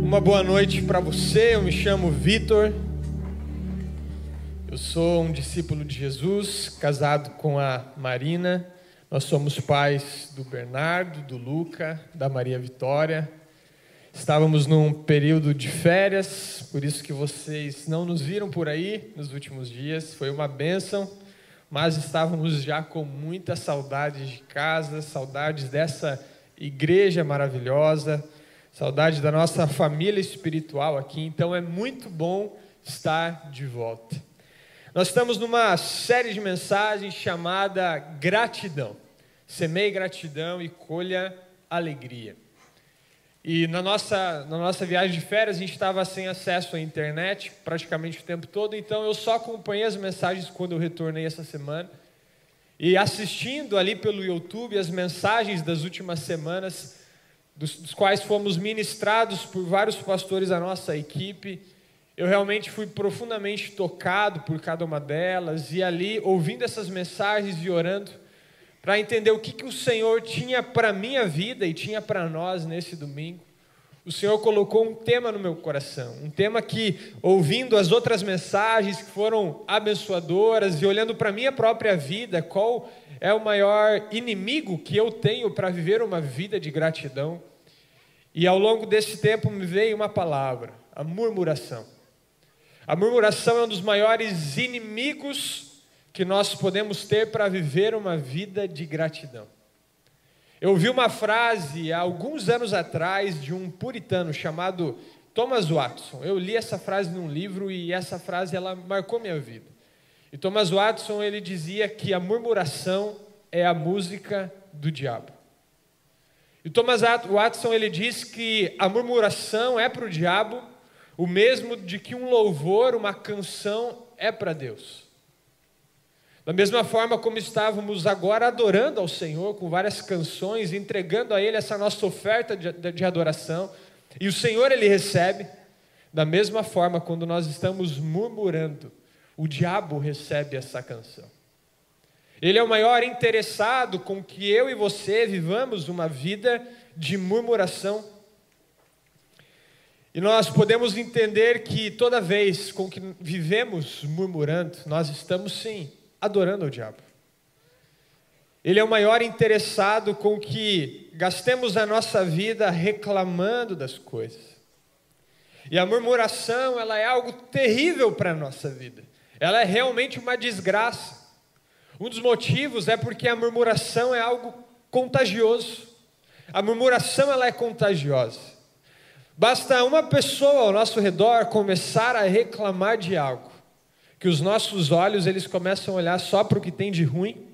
Uma boa noite para você. Eu me chamo Vitor. Eu sou um discípulo de Jesus, casado com a Marina. Nós somos pais do Bernardo, do Luca, da Maria Vitória. Estávamos num período de férias, por isso que vocês não nos viram por aí nos últimos dias. Foi uma bênção, mas estávamos já com muita saudade de casa, saudades dessa igreja maravilhosa, saudade da nossa família espiritual aqui. Então é muito bom estar de volta. Nós estamos numa série de mensagens chamada Gratidão. Semeie gratidão e colha alegria. E na nossa viagem de férias a gente estava sem acesso à internet praticamente o tempo todo, então eu só acompanhei as mensagens quando eu retornei essa semana. E assistindo ali pelo YouTube as mensagens das últimas semanas, dos quais fomos ministrados por vários pastores da nossa equipe, eu realmente fui profundamente tocado por cada uma delas, e ali, ouvindo essas mensagens e orando, para entender o que o Senhor tinha para a minha vida e tinha para nós nesse domingo. O Senhor colocou um tema no meu coração, um tema que, ouvindo as outras mensagens que foram abençoadoras e olhando para a minha própria vida, qual é o maior inimigo que eu tenho para viver uma vida de gratidão? E ao longo desse tempo me veio uma palavra, a murmuração. A murmuração é um dos maiores inimigos que nós podemos ter para viver uma vida de gratidão. Eu ouvi uma frase há alguns anos atrás de um puritano chamado Thomas Watson. Eu li essa frase num livro e essa frase ela marcou minha vida. E Thomas Watson ele dizia que a murmuração é a música do diabo. E Thomas Watson ele diz que a murmuração é para o diabo o mesmo de que um louvor, uma canção é para Deus. Da mesma forma como estávamos agora adorando ao Senhor com várias canções, entregando a Ele essa nossa oferta de adoração, e o Senhor Ele recebe, da mesma forma quando nós estamos murmurando, o diabo recebe essa canção. Ele é o maior interessado com que eu e você vivamos uma vida de murmuração. E nós podemos entender que toda vez com que vivemos murmurando, nós estamos sim adorando ao diabo. Ele é o maior interessado com que gastemos a nossa vida reclamando das coisas. E a murmuração, ela é algo terrível para a nossa vida. Ela é realmente uma desgraça. Um dos motivos é porque a murmuração é algo contagioso. A murmuração, ela é contagiosa. Basta uma pessoa ao nosso redor começar a reclamar de algo, que os nossos olhos eles começam a olhar só para o que tem de ruim,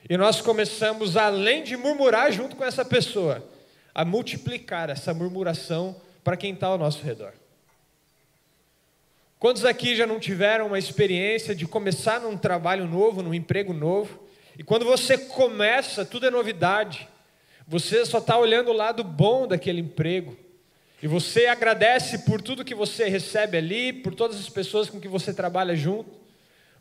e nós começamos, além de murmurar junto com essa pessoa, a multiplicar essa murmuração para quem está ao nosso redor. Quantos aqui já não tiveram uma experiência de começar num trabalho novo, num emprego novo, e quando você começa, tudo é novidade, você só está olhando o lado bom daquele emprego, e você agradece por tudo que você recebe ali, por todas as pessoas com que você trabalha junto,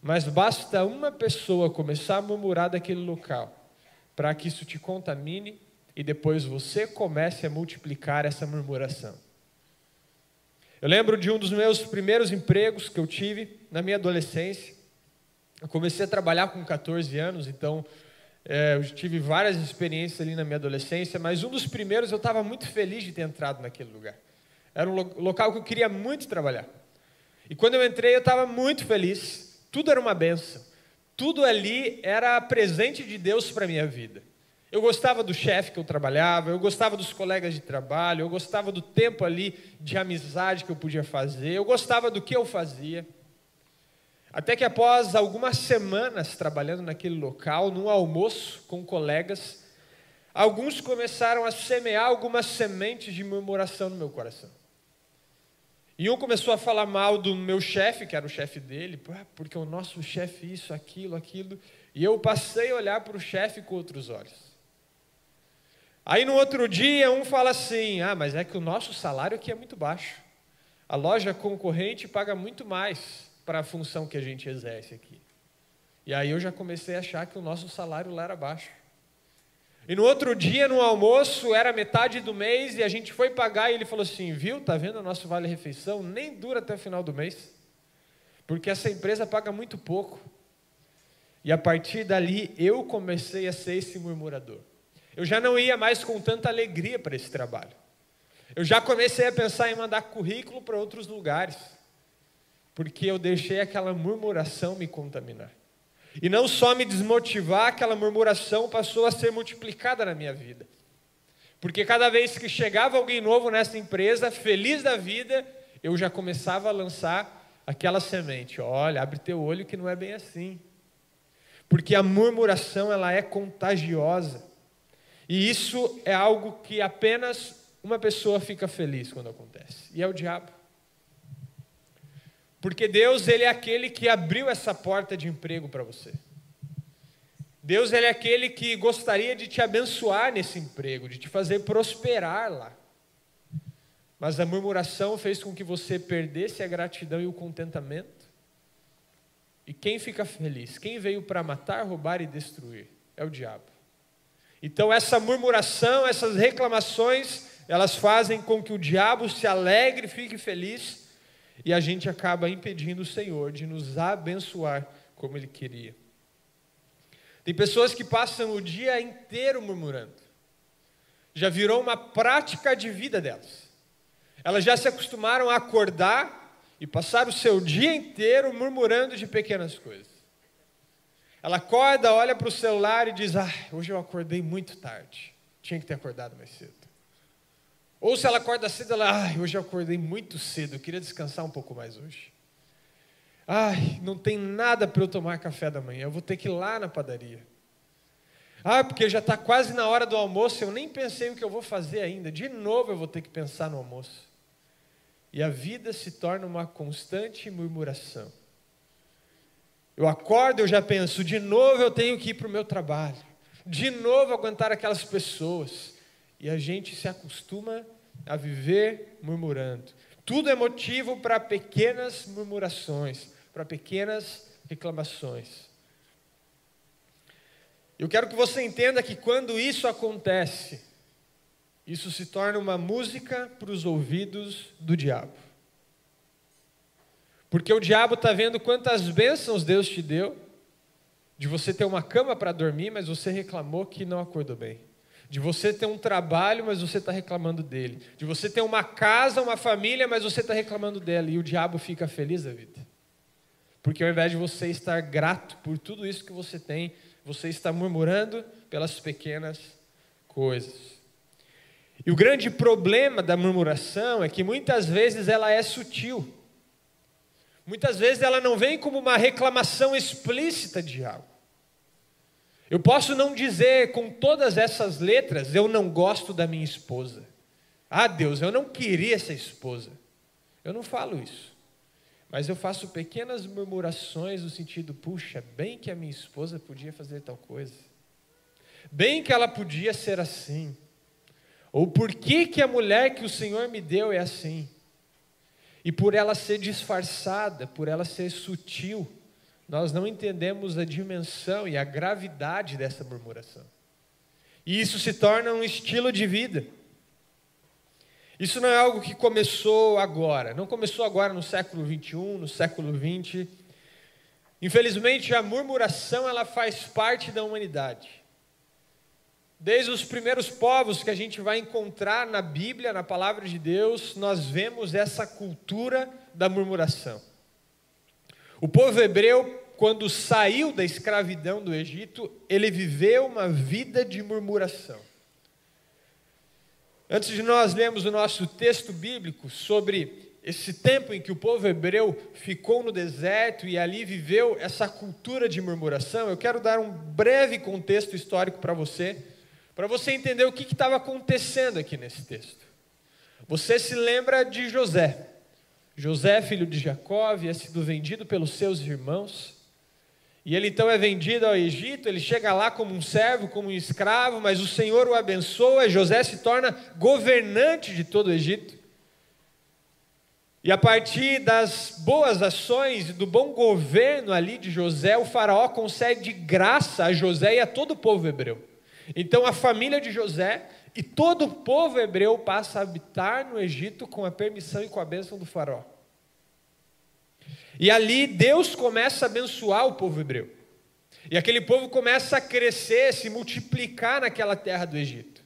mas basta uma pessoa começar a murmurar daquele local, para que isso te contamine, e depois você comece a multiplicar essa murmuração. Eu lembro de um dos meus primeiros empregos que eu tive na minha adolescência. Eu comecei a trabalhar com 14 anos, então eu tive várias experiências ali na minha adolescência, mas um dos primeiros eu estava muito feliz de ter entrado naquele lugar. Era um local que eu queria muito trabalhar. E quando eu entrei eu estava muito feliz, tudo era uma bênção. Tudo ali era presente de Deus para a minha vida. Eu gostava do chefe que eu trabalhava, eu gostava dos colegas de trabalho, eu gostava do tempo ali de amizade que eu podia fazer, eu gostava do que eu fazia. Até que após algumas semanas trabalhando naquele local, num almoço com colegas, alguns começaram a semear algumas sementes de murmuração no meu coração. E um começou a falar mal do meu chefe, que era o chefe dele, porque o nosso chefe isso, aquilo. E eu passei a olhar para o chefe com outros olhos. Aí no outro dia um fala assim, mas é que o nosso salário aqui é muito baixo. A loja concorrente paga muito mais para a função que a gente exerce aqui. E aí eu já comecei a achar que o nosso salário lá era baixo. E no outro dia, no almoço, era metade do mês, e a gente foi pagar, e ele falou assim, viu, tá vendo o nosso vale-refeição? Nem dura até o final do mês, porque essa empresa paga muito pouco. E a partir dali, eu comecei a ser esse murmurador. Eu já não ia mais com tanta alegria para esse trabalho. Eu já comecei a pensar em mandar currículo para outros lugares, porque eu deixei aquela murmuração me contaminar. E não só me desmotivar, aquela murmuração passou a ser multiplicada na minha vida. Porque cada vez que chegava alguém novo nessa empresa, feliz da vida, eu já começava a lançar aquela semente. Olha, abre teu olho que não é bem assim. Porque a murmuração, ela é contagiosa. E isso é algo que apenas uma pessoa fica feliz quando acontece. E é o diabo. Porque Deus, ele é aquele que abriu essa porta de emprego para você. Deus, ele é aquele que gostaria de te abençoar nesse emprego, de te fazer prosperar lá. Mas a murmuração fez com que você perdesse a gratidão e o contentamento. E quem fica feliz? Quem veio para matar, roubar e destruir? É o diabo. Então essa murmuração, essas reclamações, elas fazem com que o diabo se alegre, fique feliz, e a gente acaba impedindo o Senhor de nos abençoar como Ele queria. Tem pessoas que passam o dia inteiro murmurando. Já virou uma prática de vida delas. Elas já se acostumaram a acordar e passar o seu dia inteiro murmurando de pequenas coisas. Ela acorda, olha para o celular e diz, hoje eu acordei muito tarde. Tinha que ter acordado mais cedo. Ou se ela acorda cedo, ela, hoje eu acordei muito cedo, eu queria descansar um pouco mais hoje. Não tem nada para eu tomar café da manhã, eu vou ter que ir lá na padaria. Porque já está quase na hora do almoço, eu nem pensei o que eu vou fazer ainda. De novo eu vou ter que pensar no almoço. E a vida se torna uma constante murmuração. Eu acordo, eu já penso, de novo eu tenho que ir para o meu trabalho. De novo aguentar aquelas pessoas. E a gente se acostuma a viver murmurando. Tudo é motivo para pequenas murmurações, para pequenas reclamações. Eu quero que você entenda que quando isso acontece, isso se torna uma música para os ouvidos do diabo. Porque o diabo está vendo quantas bênçãos Deus te deu, de você ter uma cama para dormir, mas você reclamou que não acordou bem. De você ter um trabalho, mas você está reclamando dele. De você ter uma casa, uma família, mas você está reclamando dela. E o diabo fica feliz da vida. Porque ao invés de você estar grato por tudo isso que você tem, você está murmurando pelas pequenas coisas. E o grande problema da murmuração é que muitas vezes ela é sutil. Muitas vezes ela não vem como uma reclamação explícita de algo. Eu posso não dizer com todas essas letras, eu não gosto da minha esposa. Deus, eu não queria essa esposa. Eu não falo isso. Mas eu faço pequenas murmurações no sentido, puxa, bem que a minha esposa podia fazer tal coisa. Bem que ela podia ser assim. Ou por que a mulher que o Senhor me deu é assim? E por ela ser disfarçada, por ela ser sutil, nós não entendemos a dimensão e a gravidade dessa murmuração. E isso se torna um estilo de vida. Isso não é algo que começou agora. Não começou agora no século 21, no século 20. Infelizmente, a murmuração ela faz parte da humanidade. Desde os primeiros povos que a gente vai encontrar na Bíblia, na palavra de Deus, nós vemos essa cultura da murmuração. O povo hebreu, quando saiu da escravidão do Egito, ele viveu uma vida de murmuração. Antes de nós lermos o nosso texto bíblico sobre esse tempo em que o povo hebreu ficou no deserto e ali viveu essa cultura de murmuração, eu quero dar um breve contexto histórico para você entender o que estava acontecendo aqui nesse texto. Você se lembra de José. José, filho de Jacó, havia sido vendido pelos seus irmãos. E ele então é vendido ao Egito, ele chega lá como um servo, como um escravo, mas o Senhor o abençoa, e José se torna governante de todo o Egito. E a partir das boas ações, do bom governo ali de José, o faraó concede graça a José e a todo o povo hebreu. Então a família de José e todo o povo hebreu passa a habitar no Egito com a permissão e com a bênção do faraó. E ali Deus começa a abençoar o povo hebreu. E aquele povo começa a crescer, se multiplicar naquela terra do Egito.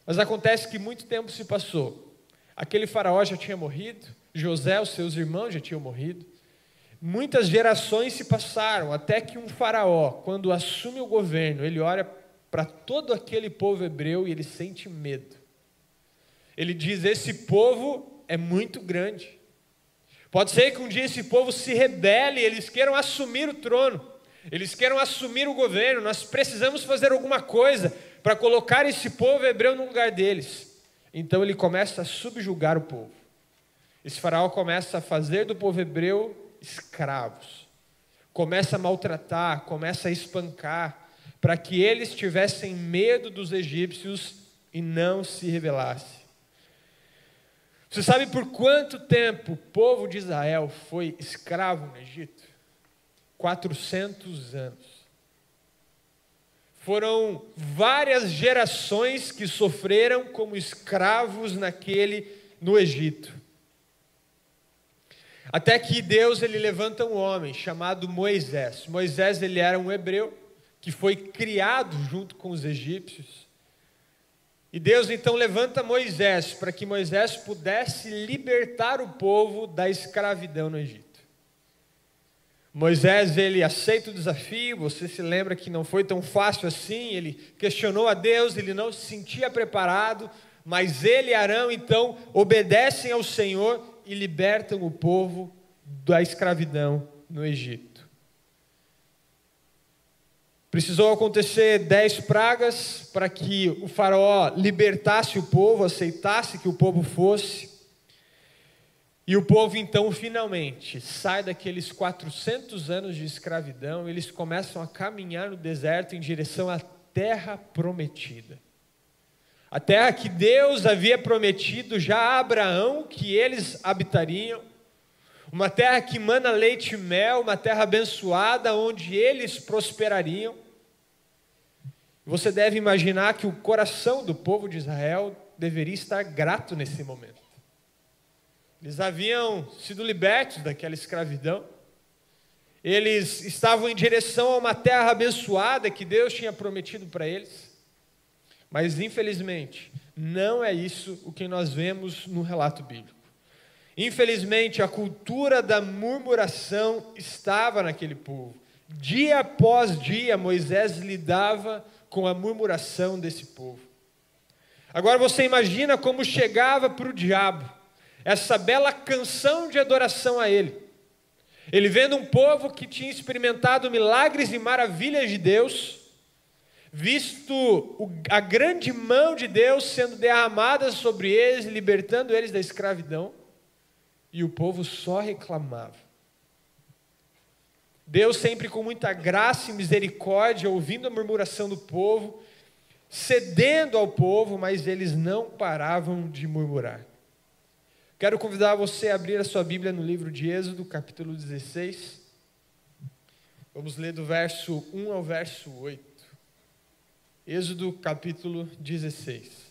Mas acontece que muito tempo se passou. Aquele faraó já tinha morrido, José, os seus irmãos já tinham morrido. Muitas gerações se passaram, até que um faraó, quando assume o governo, ele olha para todo aquele povo hebreu e ele sente medo. Ele diz: esse povo é muito grande. Pode ser que um dia esse povo se rebele, eles queiram assumir o trono, eles queiram assumir o governo. Nós precisamos fazer alguma coisa para colocar esse povo hebreu no lugar deles. Então ele começa a subjugar o povo. Esse faraó começa a fazer do povo hebreu escravos, começa a maltratar, começa a espancar, para que eles tivessem medo dos egípcios e não se rebelassem. Você sabe por quanto tempo o povo de Israel foi escravo no Egito? 400 anos. Foram várias gerações que sofreram como escravos no Egito. Até que Deus ele levanta um homem chamado Moisés. Moisés ele era um hebreu que foi criado junto com os egípcios. E Deus então levanta Moisés para que Moisés pudesse libertar o povo da escravidão no Egito. Moisés ele aceita o desafio. Você se lembra que não foi tão fácil assim. Ele questionou a Deus, ele não se sentia preparado, mas ele e Arão então obedecem ao Senhor e libertam o povo da escravidão no Egito. Precisou acontecer 10 pragas para que o faraó libertasse o povo, aceitasse que o povo fosse. E o povo então finalmente sai daqueles 400 anos de escravidão, eles começam a caminhar no deserto em direção à terra prometida. A terra que Deus havia prometido já a Abraão que eles habitariam, uma terra que mana leite e mel, uma terra abençoada onde eles prosperariam. Você deve imaginar que o coração do povo de Israel deveria estar grato nesse momento. Eles haviam sido libertos daquela escravidão, eles estavam em direção a uma terra abençoada que Deus tinha prometido para eles. Mas infelizmente, não é isso o que nós vemos no relato bíblico. Infelizmente, a cultura da murmuração estava naquele povo. Dia após dia, Moisés lidava com a murmuração desse povo. Agora você imagina como chegava para o diabo essa bela canção de adoração a ele. Ele vendo um povo que tinha experimentado milagres e maravilhas de Deus, visto a grande mão de Deus sendo derramada sobre eles, libertando eles da escravidão, e o povo só reclamava. Deus sempre com muita graça e misericórdia, ouvindo a murmuração do povo, cedendo ao povo, mas eles não paravam de murmurar. Quero convidar você a abrir a sua Bíblia no livro de Êxodo, capítulo 16. Vamos ler do verso 1 ao verso 8. Êxodo capítulo 16.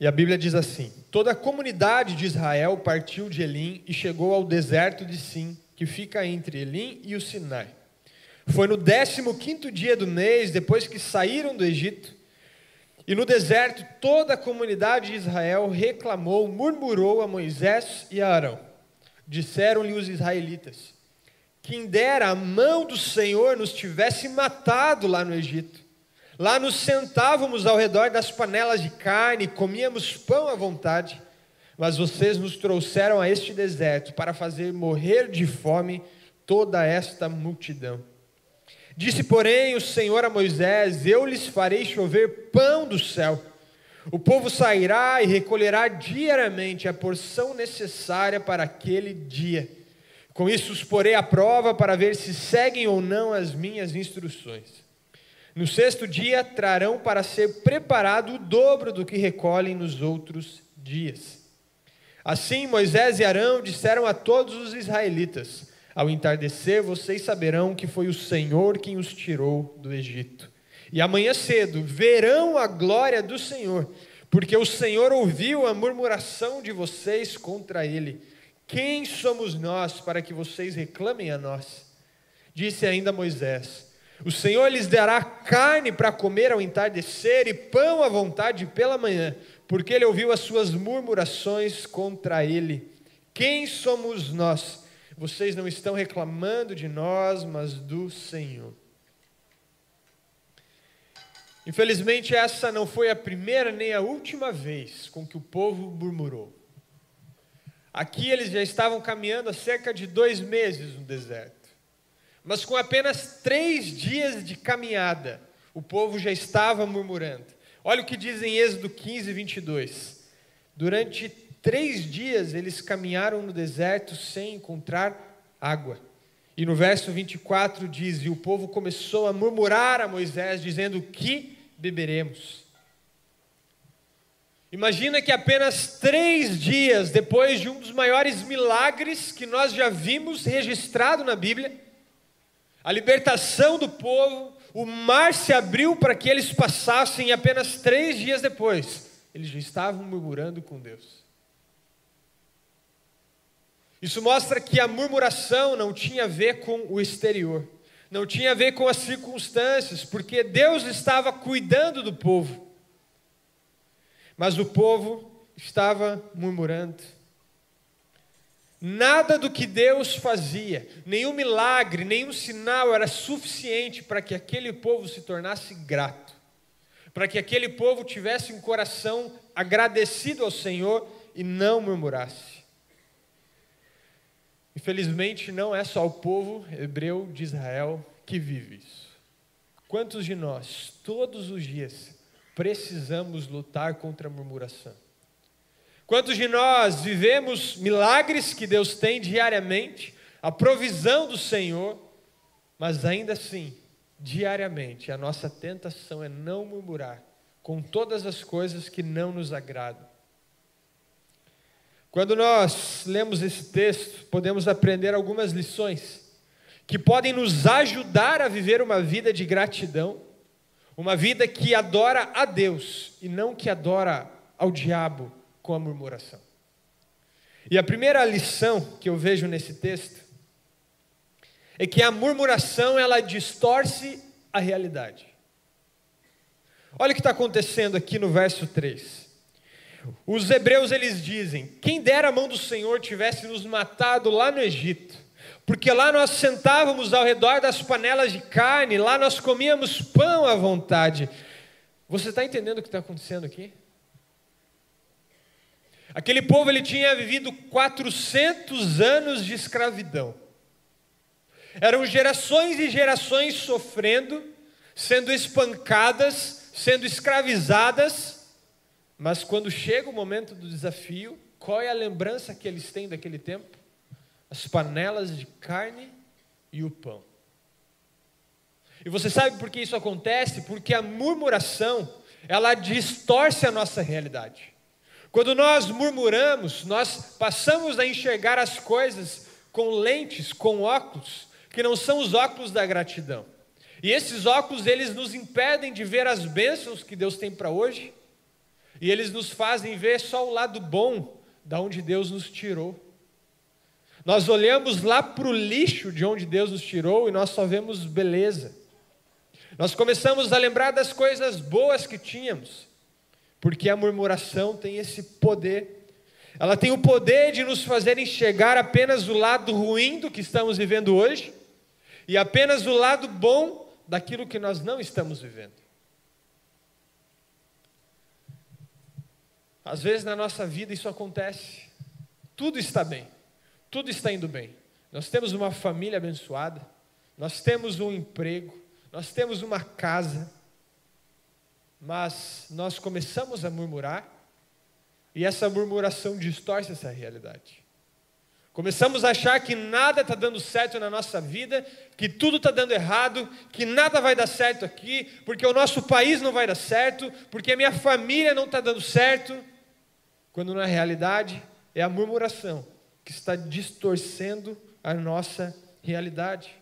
E a Bíblia diz assim: toda a comunidade de Israel partiu de Elim e chegou ao deserto de Sim, que fica entre Elim e o Sinai. Foi no 15º dia do mês, depois que saíram do Egito, e no deserto toda a comunidade de Israel reclamou, murmurou a Moisés e a Arão. Disseram-lhe os israelitas: quem dera a mão do Senhor nos tivesse matado lá no Egito. Lá nos sentávamos ao redor das panelas de carne, comíamos pão à vontade, mas vocês nos trouxeram a este deserto para fazer morrer de fome toda esta multidão. Disse, porém, o Senhor a Moisés: eu lhes farei chover pão do céu. O povo sairá e recolherá diariamente a porção necessária para aquele dia. Com isso os porei à prova para ver se seguem ou não as minhas instruções. No 6º dia trarão para ser preparado o dobro do que recolhem nos outros dias. Assim Moisés e Arão disseram a todos os israelitas: ao entardecer vocês saberão que foi o Senhor quem os tirou do Egito. E amanhã cedo verão a glória do Senhor, porque o Senhor ouviu a murmuração de vocês contra ele. Quem somos nós para que vocês reclamem a nós? Disse ainda Moisés: o Senhor lhes dará carne para comer ao entardecer e pão à vontade pela manhã, porque ele ouviu as suas murmurações contra ele. Quem somos nós? Vocês não estão reclamando de nós, mas do Senhor. Infelizmente, essa não foi a primeira nem a última vez com que o povo murmurou. Aqui eles já estavam caminhando há cerca de 2 meses no deserto. Mas com apenas 3 dias de caminhada, o povo já estava murmurando. Olha o que diz em Êxodo 15, 22. Durante 3 dias eles caminharam no deserto sem encontrar água. E no verso 24 diz: e o povo começou a murmurar a Moisés, dizendo: que beberemos? Imagina que apenas 3 dias depois de um dos maiores milagres que nós já vimos registrado na Bíblia, a libertação do povo, o mar se abriu para que eles passassem, e apenas 3 dias depois, eles já estavam murmurando com Deus. Isso mostra que a murmuração não tinha a ver com o exterior, não tinha a ver com as circunstâncias, porque Deus estava cuidando do povo, mas o povo estava murmurando. Nada do que Deus fazia, nenhum milagre, nenhum sinal era suficiente para que aquele povo se tornasse grato, para que aquele povo tivesse um coração agradecido ao Senhor e não murmurasse. Infelizmente, não é só o povo hebreu de Israel que vive isso. Quantos de nós, todos os dias, precisamos lutar contra a murmuração? Quantos de nós vivemos milagres que Deus tem diariamente, a provisão do Senhor, mas ainda assim, diariamente, a nossa tentação é não murmurar com todas as coisas que não nos agradam. Quando nós lemos esse texto, podemos aprender algumas lições que podem nos ajudar a viver uma vida de gratidão, uma vida que adora a Deus e não que adora ao diabo com a murmuração. E a primeira lição que eu vejo nesse texto é que a murmuração, ela distorce a realidade. Olha o que está acontecendo aqui no verso 3. Os hebreus, eles dizem: quem dera a mão do Senhor tivesse nos matado lá no Egito, porque lá nós sentávamos ao redor das panelas de carne, lá nós comíamos pão à vontade. Você está entendendo o que está acontecendo aqui? Aquele povo, ele tinha vivido 400 anos de escravidão. Eram gerações e gerações sofrendo, sendo espancadas, sendo escravizadas. Mas quando chega o momento do desafio, qual é a lembrança que eles têm daquele tempo? As panelas de carne e o pão. E você sabe por que isso acontece? Porque a murmuração, ela distorce a nossa realidade. Quando nós murmuramos, nós passamos a enxergar as coisas com lentes, com óculos, que não são os óculos da gratidão. E esses óculos, eles nos impedem de ver as bênçãos que Deus tem para hoje, e eles nos fazem ver só o lado bom da onde Deus nos tirou. Nós olhamos lá para o lixo de onde Deus nos tirou e nós só vemos beleza. Nós começamos a lembrar das coisas boas que tínhamos, porque a murmuração tem esse poder. Ela tem o poder de nos fazer enxergar apenas o lado ruim do que estamos vivendo hoje e apenas o lado bom daquilo que nós não estamos vivendo. Às vezes na nossa vida isso acontece. Tudo está bem, tudo está indo bem. Nós temos uma família abençoada, nós temos um emprego, nós temos uma casa, mas nós começamos a murmurar e essa murmuração distorce essa realidade. Começamos a achar que nada está dando certo na nossa vida, que tudo está dando errado, que nada vai dar certo aqui, porque o nosso país não vai dar certo, porque a minha família não está dando certo, quando na realidade é a murmuração que está distorcendo a nossa realidade.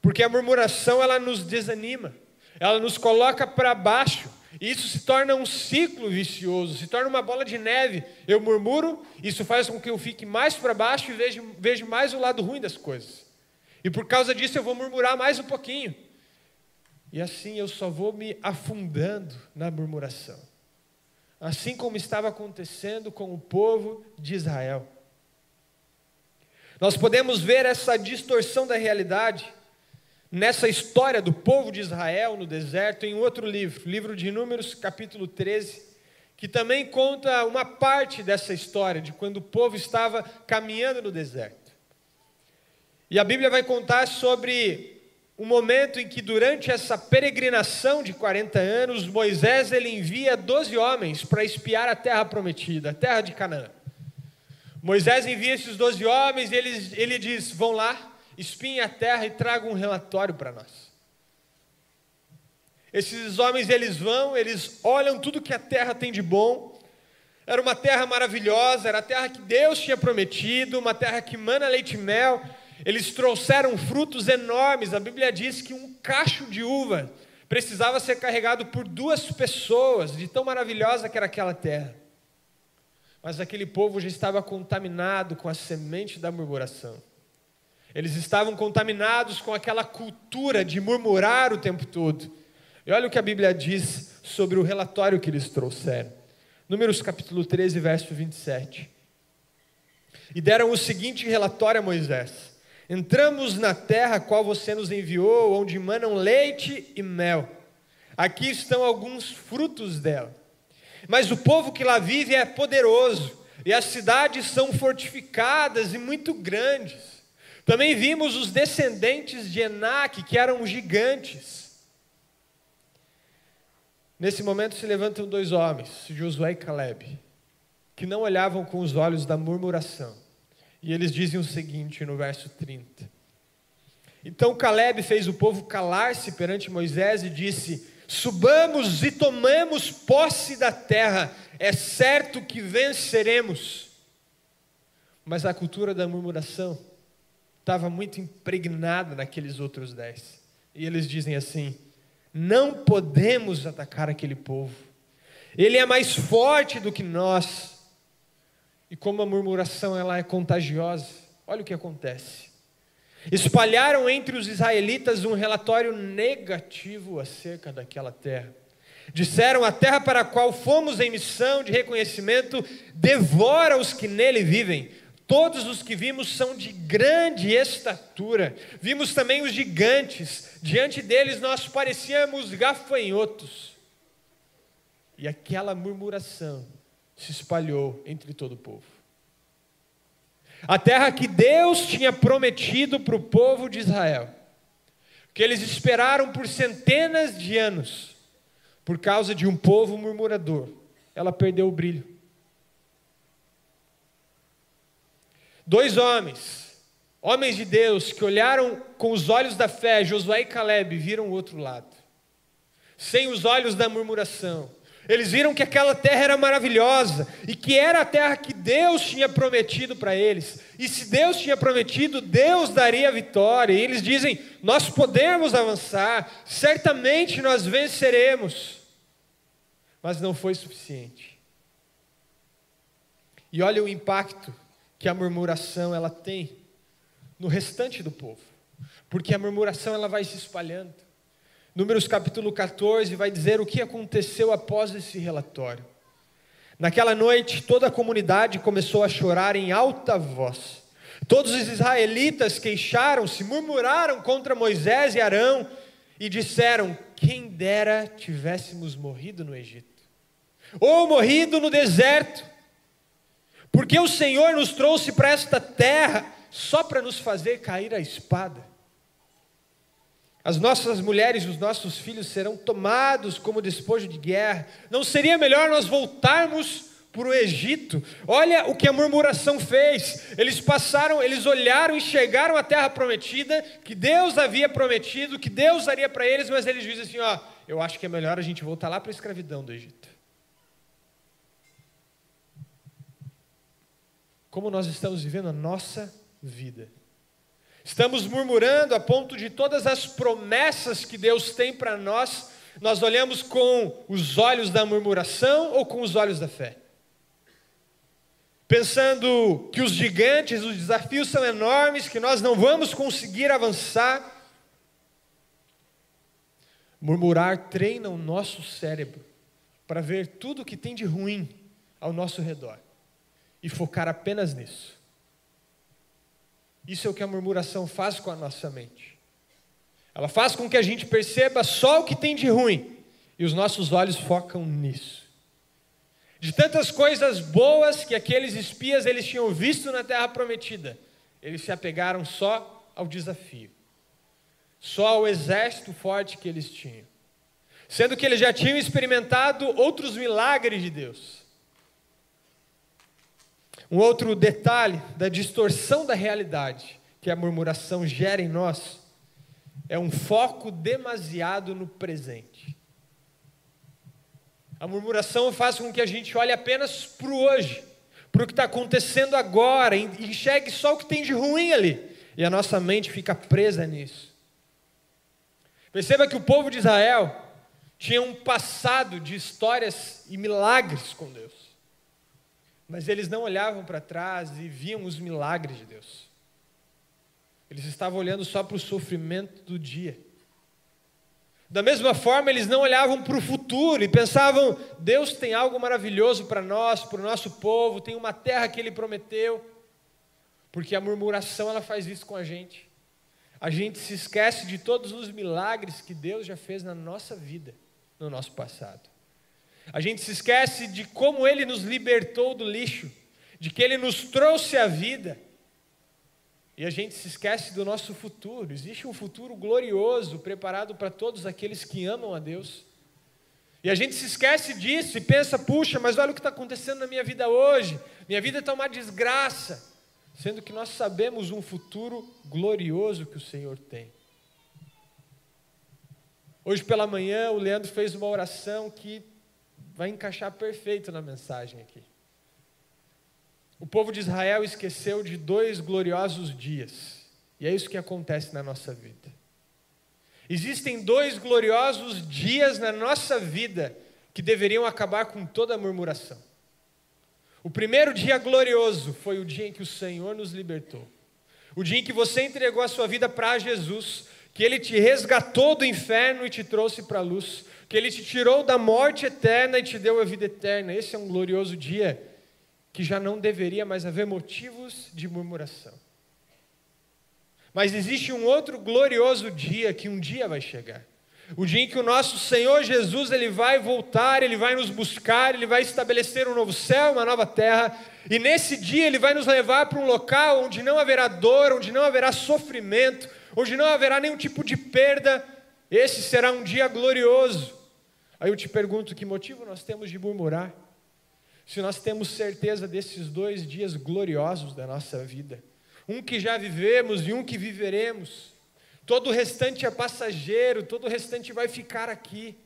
Porque a murmuração, ela nos desanima, ela nos coloca para baixo, e isso se torna um ciclo vicioso, se torna uma bola de neve. Eu murmuro, isso faz com que eu fique mais para baixo e vejo mais o lado ruim das coisas. E por causa disso eu vou murmurar mais um pouquinho. E assim eu só vou me afundando na murmuração. Assim como estava acontecendo com o povo de Israel. Nós podemos ver essa distorção da realidade nessa história do povo de Israel no deserto, em outro livro, livro de Números, capítulo 13, que também conta uma parte dessa história, de quando o povo estava caminhando no deserto. E a Bíblia vai contar sobre um momento em que, durante essa peregrinação de 40 anos, Moisés ele envia 12 homens para espiar a terra prometida, a terra de Canaã. Moisés envia esses 12 homens e ele diz: vão lá, espiem a terra e tragam um relatório para nós. Esses homens eles vão, eles olham tudo que a terra tem de bom. Era uma terra maravilhosa, era a terra que Deus tinha prometido, uma terra que mana leite e mel. Eles trouxeram frutos enormes. A Bíblia diz que um cacho de uva precisava ser carregado por 2 pessoas, de tão maravilhosa que era aquela terra. Mas aquele povo já estava contaminado com a semente da murmuração. Eles estavam contaminados com aquela cultura de murmurar o tempo todo. E olha o que a Bíblia diz sobre o relatório que eles trouxeram. Números capítulo 13, verso 27. E deram o seguinte relatório a Moisés: entramos na terra a qual você nos enviou, onde manam leite e mel. Aqui estão alguns frutos dela. Mas o povo que lá vive é poderoso, e as cidades são fortificadas e muito grandes. Também vimos os descendentes de Enaque, que eram gigantes. Nesse momento se levantam 2 homens, Josué e Calebe, que não olhavam com os olhos da murmuração. E eles dizem o seguinte no verso 30. Então Calebe fez o povo calar-se perante Moisés e disse: subamos e tomemos posse da terra, é certo que venceremos. Mas a cultura da murmuração estava muito impregnada naqueles outros 10. E eles dizem assim: não podemos atacar aquele povo, ele é mais forte do que nós. E como a murmuração ela é contagiosa, olha o que acontece. Espalharam entre os israelitas um relatório negativo acerca daquela terra. Disseram: a terra para a qual fomos em missão de reconhecimento devora os que nele vivem. Todos os que vimos são de grande estatura. Vimos também os gigantes. Diante deles nós parecíamos gafanhotos. E aquela murmuração se espalhou entre todo o povo. A terra que Deus tinha prometido para o povo de Israel, que eles esperaram por centenas de anos, por causa de um povo murmurador, ela perdeu o brilho. 2 homens de Deus, que olharam com os olhos da fé, Josué e Calebe, viram o outro lado, sem os olhos da murmuração. Eles viram que aquela terra era maravilhosa e que era a terra que Deus tinha prometido para eles. E se Deus tinha prometido, Deus daria a vitória. E eles dizem: nós podemos avançar, certamente nós venceremos. Mas não foi suficiente. E olha o impacto que a murmuração ela tem no restante do povo. Porque a murmuração ela vai se espalhando. Números capítulo 14 vai dizer o que aconteceu após esse relatório. Naquela noite, toda a comunidade começou a chorar em alta voz. Todos os israelitas queixaram-se, murmuraram contra Moisés e Arão e disseram: quem dera tivéssemos morrido no Egito, ou morrido no deserto, porque o Senhor nos trouxe para esta terra só para nos fazer cair a espada. As nossas mulheres e os nossos filhos serão tomados como despojo de guerra. Não seria melhor nós voltarmos para o Egito? Olha o que a murmuração fez. Eles olharam e enxergaram a terra prometida, que Deus havia prometido, que Deus daria para eles, mas eles dizem assim: eu acho que é melhor a gente voltar lá para a escravidão do Egito. como nós estamos vivendo a nossa vida. Estamos murmurando a ponto de todas as promessas que Deus tem para nós, nós olhamos com os olhos da murmuração ou com os olhos da fé? Pensando que os gigantes, os desafios são enormes, que nós não vamos conseguir avançar. Murmurar treina o nosso cérebro para ver tudo o que tem de ruim ao nosso redor e focar apenas nisso. Isso é o que a murmuração faz com a nossa mente. Ela faz com que a gente perceba só o que tem de ruim e os nossos olhos focam nisso. De tantas coisas boas que aqueles espias eles tinham visto na terra prometida, eles se apegaram só ao desafio, só ao exército forte que eles tinham, sendo que eles já tinham experimentado outros milagres de Deus. Um outro detalhe da distorção da realidade que a murmuração gera em nós é um foco demasiado no presente. A murmuração faz com que a gente olhe apenas para o hoje, para o que está acontecendo agora, e enxergue só o que tem de ruim ali, e a nossa mente fica presa nisso. Perceba que o povo de Israel tinha um passado de histórias e milagres com Deus, mas eles não olhavam para trás e viam os milagres de Deus. Eles estavam olhando só para o sofrimento do dia. Da mesma forma, eles não olhavam para o futuro e pensavam, Deus tem algo maravilhoso para nós, para o nosso povo, tem uma terra que Ele prometeu. Porque a murmuração, ela faz isso com a gente. A gente se esquece de todos os milagres que Deus já fez na nossa vida, no nosso passado. A gente se esquece de como Ele nos libertou do lixo, de que Ele nos trouxe a vida. E a gente se esquece do nosso futuro. Existe um futuro glorioso, preparado para todos aqueles que amam a Deus. E a gente se esquece disso e pensa, puxa, mas olha o que está acontecendo na minha vida hoje. Minha vida está uma desgraça. Sendo que nós sabemos um futuro glorioso que o Senhor tem. Hoje pela manhã o Leandro fez uma oração que vai encaixar perfeito na mensagem aqui. O povo de Israel esqueceu de 2 gloriosos dias. E é isso que acontece na nossa vida. Existem 2 gloriosos dias na nossa vida que deveriam acabar com toda a murmuração. O primeiro dia glorioso foi o dia em que o Senhor nos libertou. O dia em que você entregou a sua vida para Jesus, que Ele te resgatou do inferno e te trouxe para a luz, que Ele te tirou da morte eterna e te deu a vida eterna. Esse é um glorioso dia que já não deveria mais haver motivos de murmuração. Mas existe um outro glorioso dia que um dia vai chegar. O dia em que o nosso Senhor Jesus, Ele vai voltar, Ele vai nos buscar, Ele vai estabelecer um novo céu, uma nova terra, e nesse dia Ele vai nos levar para um local onde não haverá dor, onde não haverá sofrimento, onde não haverá nenhum tipo de perda. Esse será um dia glorioso. Aí eu te pergunto, que motivo nós temos de murmurar? Se nós temos certeza desses 2 dias gloriosos da nossa vida, um que já vivemos e um que viveremos, todo o restante é passageiro, todo o restante vai ficar aqui.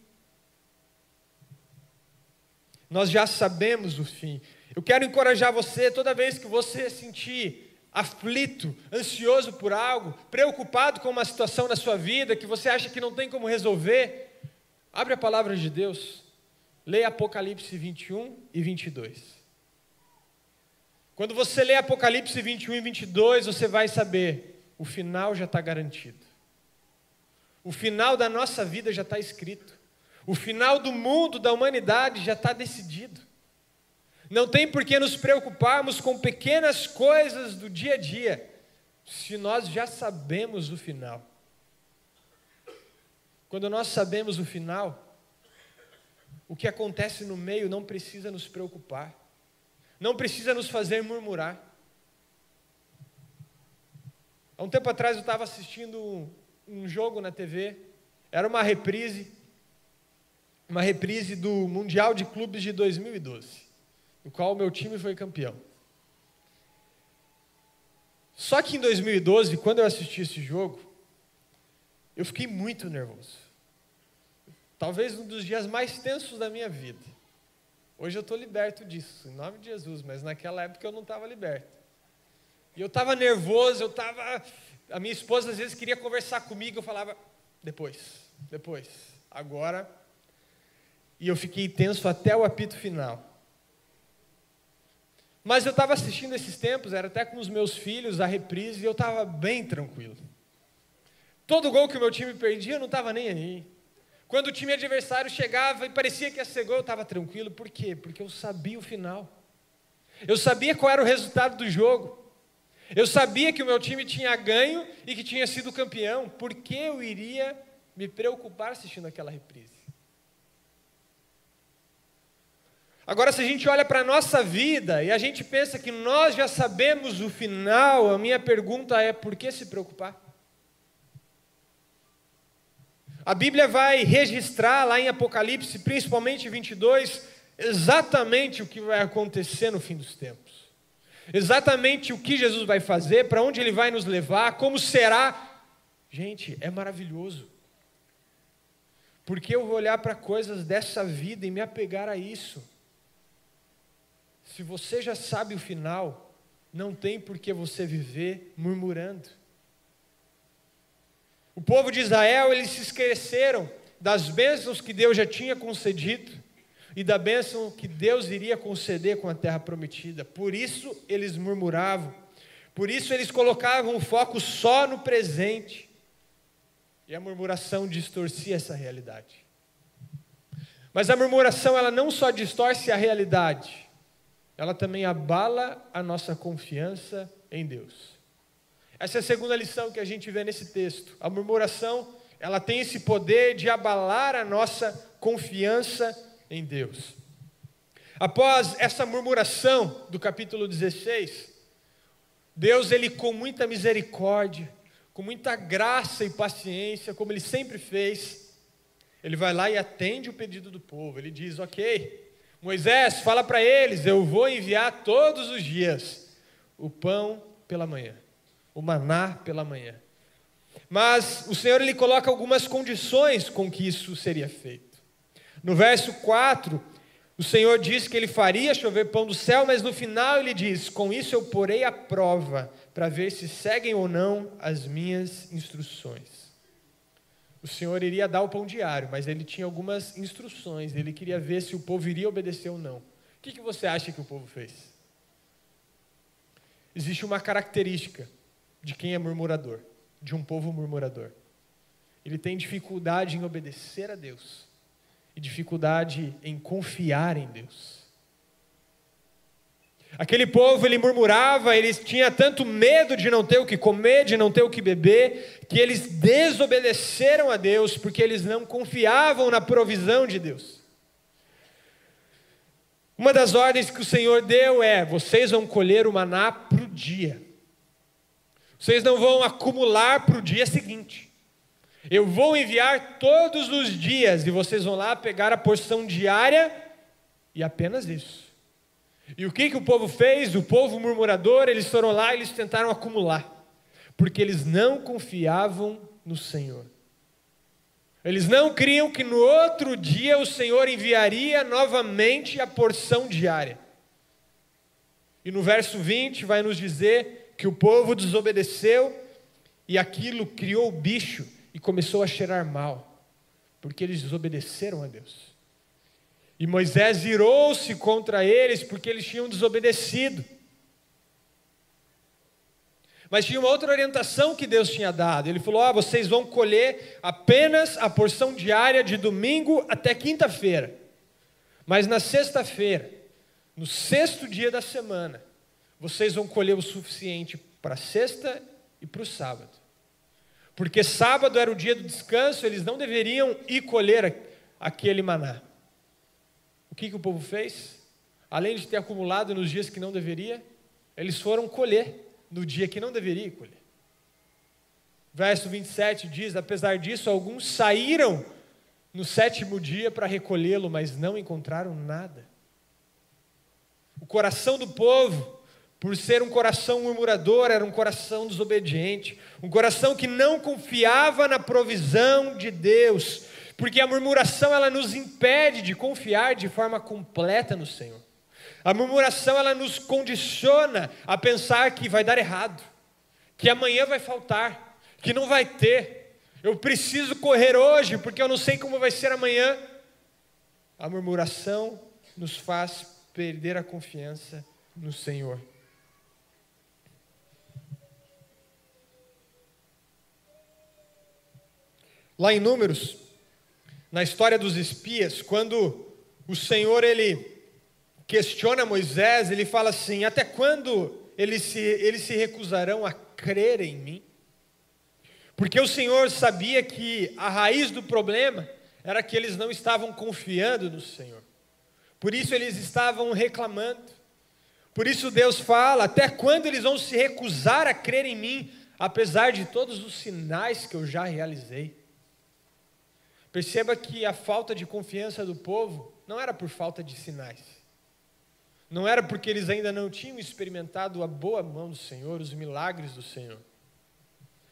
Nós já sabemos o fim. Eu quero encorajar você, toda vez que você sentir aflito, ansioso por algo, preocupado com uma situação da sua vida, que você acha que não tem como resolver, abre a palavra de Deus. Leia Apocalipse 21 e 22. Quando você lê Apocalipse 21 e 22, você vai saber, o final já está garantido. O final da nossa vida já está escrito. O final do mundo, da humanidade, já está decidido. Não tem por que nos preocuparmos com pequenas coisas do dia a dia, se nós já sabemos o final. Quando nós sabemos o final, o que acontece no meio não precisa nos preocupar, não precisa nos fazer murmurar. Há um tempo atrás eu estava assistindo um jogo na TV, era uma reprise do Mundial de Clubes de 2012, no qual o meu time foi campeão. Só que em 2012, quando eu assisti esse jogo, eu fiquei muito nervoso. Talvez um dos dias mais tensos da minha vida. Hoje eu estou liberto disso, em nome de Jesus, mas naquela época eu não estava liberto. E eu estava nervoso, a minha esposa às vezes queria conversar comigo, eu falava, depois, agora. E eu fiquei tenso até o apito final. Mas eu estava assistindo esses tempos, era até com os meus filhos, a reprise, e eu estava bem tranquilo. Todo gol que o meu time perdia, eu não estava nem aí. Quando o time adversário chegava e parecia que ia ser gol, eu estava tranquilo. Por quê? Porque eu sabia o final. Eu sabia qual era o resultado do jogo. Eu sabia que o meu time tinha ganho e que tinha sido campeão. Por que eu iria me preocupar assistindo aquela reprise? Agora, se a gente olha para a nossa vida e a gente pensa que nós já sabemos o final, a minha pergunta é: por que se preocupar? A Bíblia vai registrar lá em Apocalipse, principalmente 22, exatamente o que vai acontecer no fim dos tempos. Exatamente o que Jesus vai fazer, para onde Ele vai nos levar, como será. Gente, é maravilhoso. Porque eu vou olhar para coisas dessa vida e me apegar a isso. Se você já sabe o final, não tem por que você viver murmurando. O povo de Israel, eles se esqueceram das bênçãos que Deus já tinha concedido e da bênção que Deus iria conceder com a terra prometida. Por isso eles murmuravam, por isso eles colocavam o foco só no presente. E a murmuração distorcia essa realidade. Mas a murmuração, ela não só distorce a realidade, ela também abala a nossa confiança em Deus. Essa é a segunda lição que a gente vê nesse texto. A murmuração, ela tem esse poder de abalar a nossa confiança em Deus. Após essa murmuração do capítulo 16, Deus, Ele com muita misericórdia, com muita graça e paciência, como Ele sempre fez, Ele vai lá e atende o pedido do povo. Ele diz: ok, Moisés, fala para eles, eu vou enviar todos os dias o pão pela manhã, o maná pela manhã. Mas o Senhor, Ele coloca algumas condições com que isso seria feito. No verso 4, o Senhor diz que Ele faria chover pão do céu, mas no final Ele diz: com isso eu porei à prova, para ver se seguem ou não as minhas instruções. O Senhor iria dar o pão diário, mas Ele tinha algumas instruções. Ele queria ver se o povo iria obedecer ou não. O que você acha que o povo fez? Existe uma característica de quem é murmurador, de um povo murmurador. Ele tem dificuldade em obedecer a Deus e dificuldade em confiar em Deus. Aquele povo, ele murmurava, eles tinham tanto medo de não ter o que comer, de não ter o que beber, que eles desobedeceram a Deus, porque eles não confiavam na provisão de Deus. Uma das ordens que o Senhor deu é: vocês vão colher o maná para o dia. Vocês não vão acumular para o dia seguinte. Eu vou enviar todos os dias, e vocês vão lá pegar a porção diária, e apenas isso. E o que o povo fez? O povo murmurador, eles foram lá e eles tentaram acumular, porque eles não confiavam no Senhor. Eles não criam que no outro dia o Senhor enviaria novamente a porção diária. E no verso 20 vai nos dizer que o povo desobedeceu e aquilo criou bicho e começou a cheirar mal, porque eles desobedeceram a Deus. E Moisés irou-se contra eles porque eles tinham desobedecido. Mas tinha uma outra orientação que Deus tinha dado. Ele falou: vocês vão colher apenas a porção diária de domingo até quinta-feira. Mas na sexta-feira, no sexto dia da semana, vocês vão colher o suficiente para a sexta e para o sábado. Porque sábado era o dia do descanso, eles não deveriam ir colher aquele maná. O que o povo fez? Além de ter acumulado nos dias que não deveria, eles foram colher no dia que não deveria colher. Verso 27 diz: apesar disso, alguns saíram no sétimo dia para recolhê-lo, mas não encontraram nada. O coração do povo, por ser um coração murmurador, era um coração desobediente, um coração que não confiava na provisão de Deus, porque a murmuração, ela nos impede de confiar de forma completa no Senhor. A murmuração, ela nos condiciona a pensar que vai dar errado, que amanhã vai faltar, que não vai ter. Eu preciso correr hoje, porque eu não sei como vai ser amanhã. A murmuração nos faz perder a confiança no Senhor. Lá em Números, na história dos espias, quando o Senhor, ele questiona Moisés, ele fala assim: até quando eles se recusarão a crer em mim? Porque o Senhor sabia que a raiz do problema era que eles não estavam confiando no Senhor. Por isso eles estavam reclamando. Por isso Deus fala: até quando eles vão se recusar a crer em mim, apesar de todos os sinais que eu já realizei? Perceba que a falta de confiança do povo não era por falta de sinais. Não era porque eles ainda não tinham experimentado a boa mão do Senhor, os milagres do Senhor.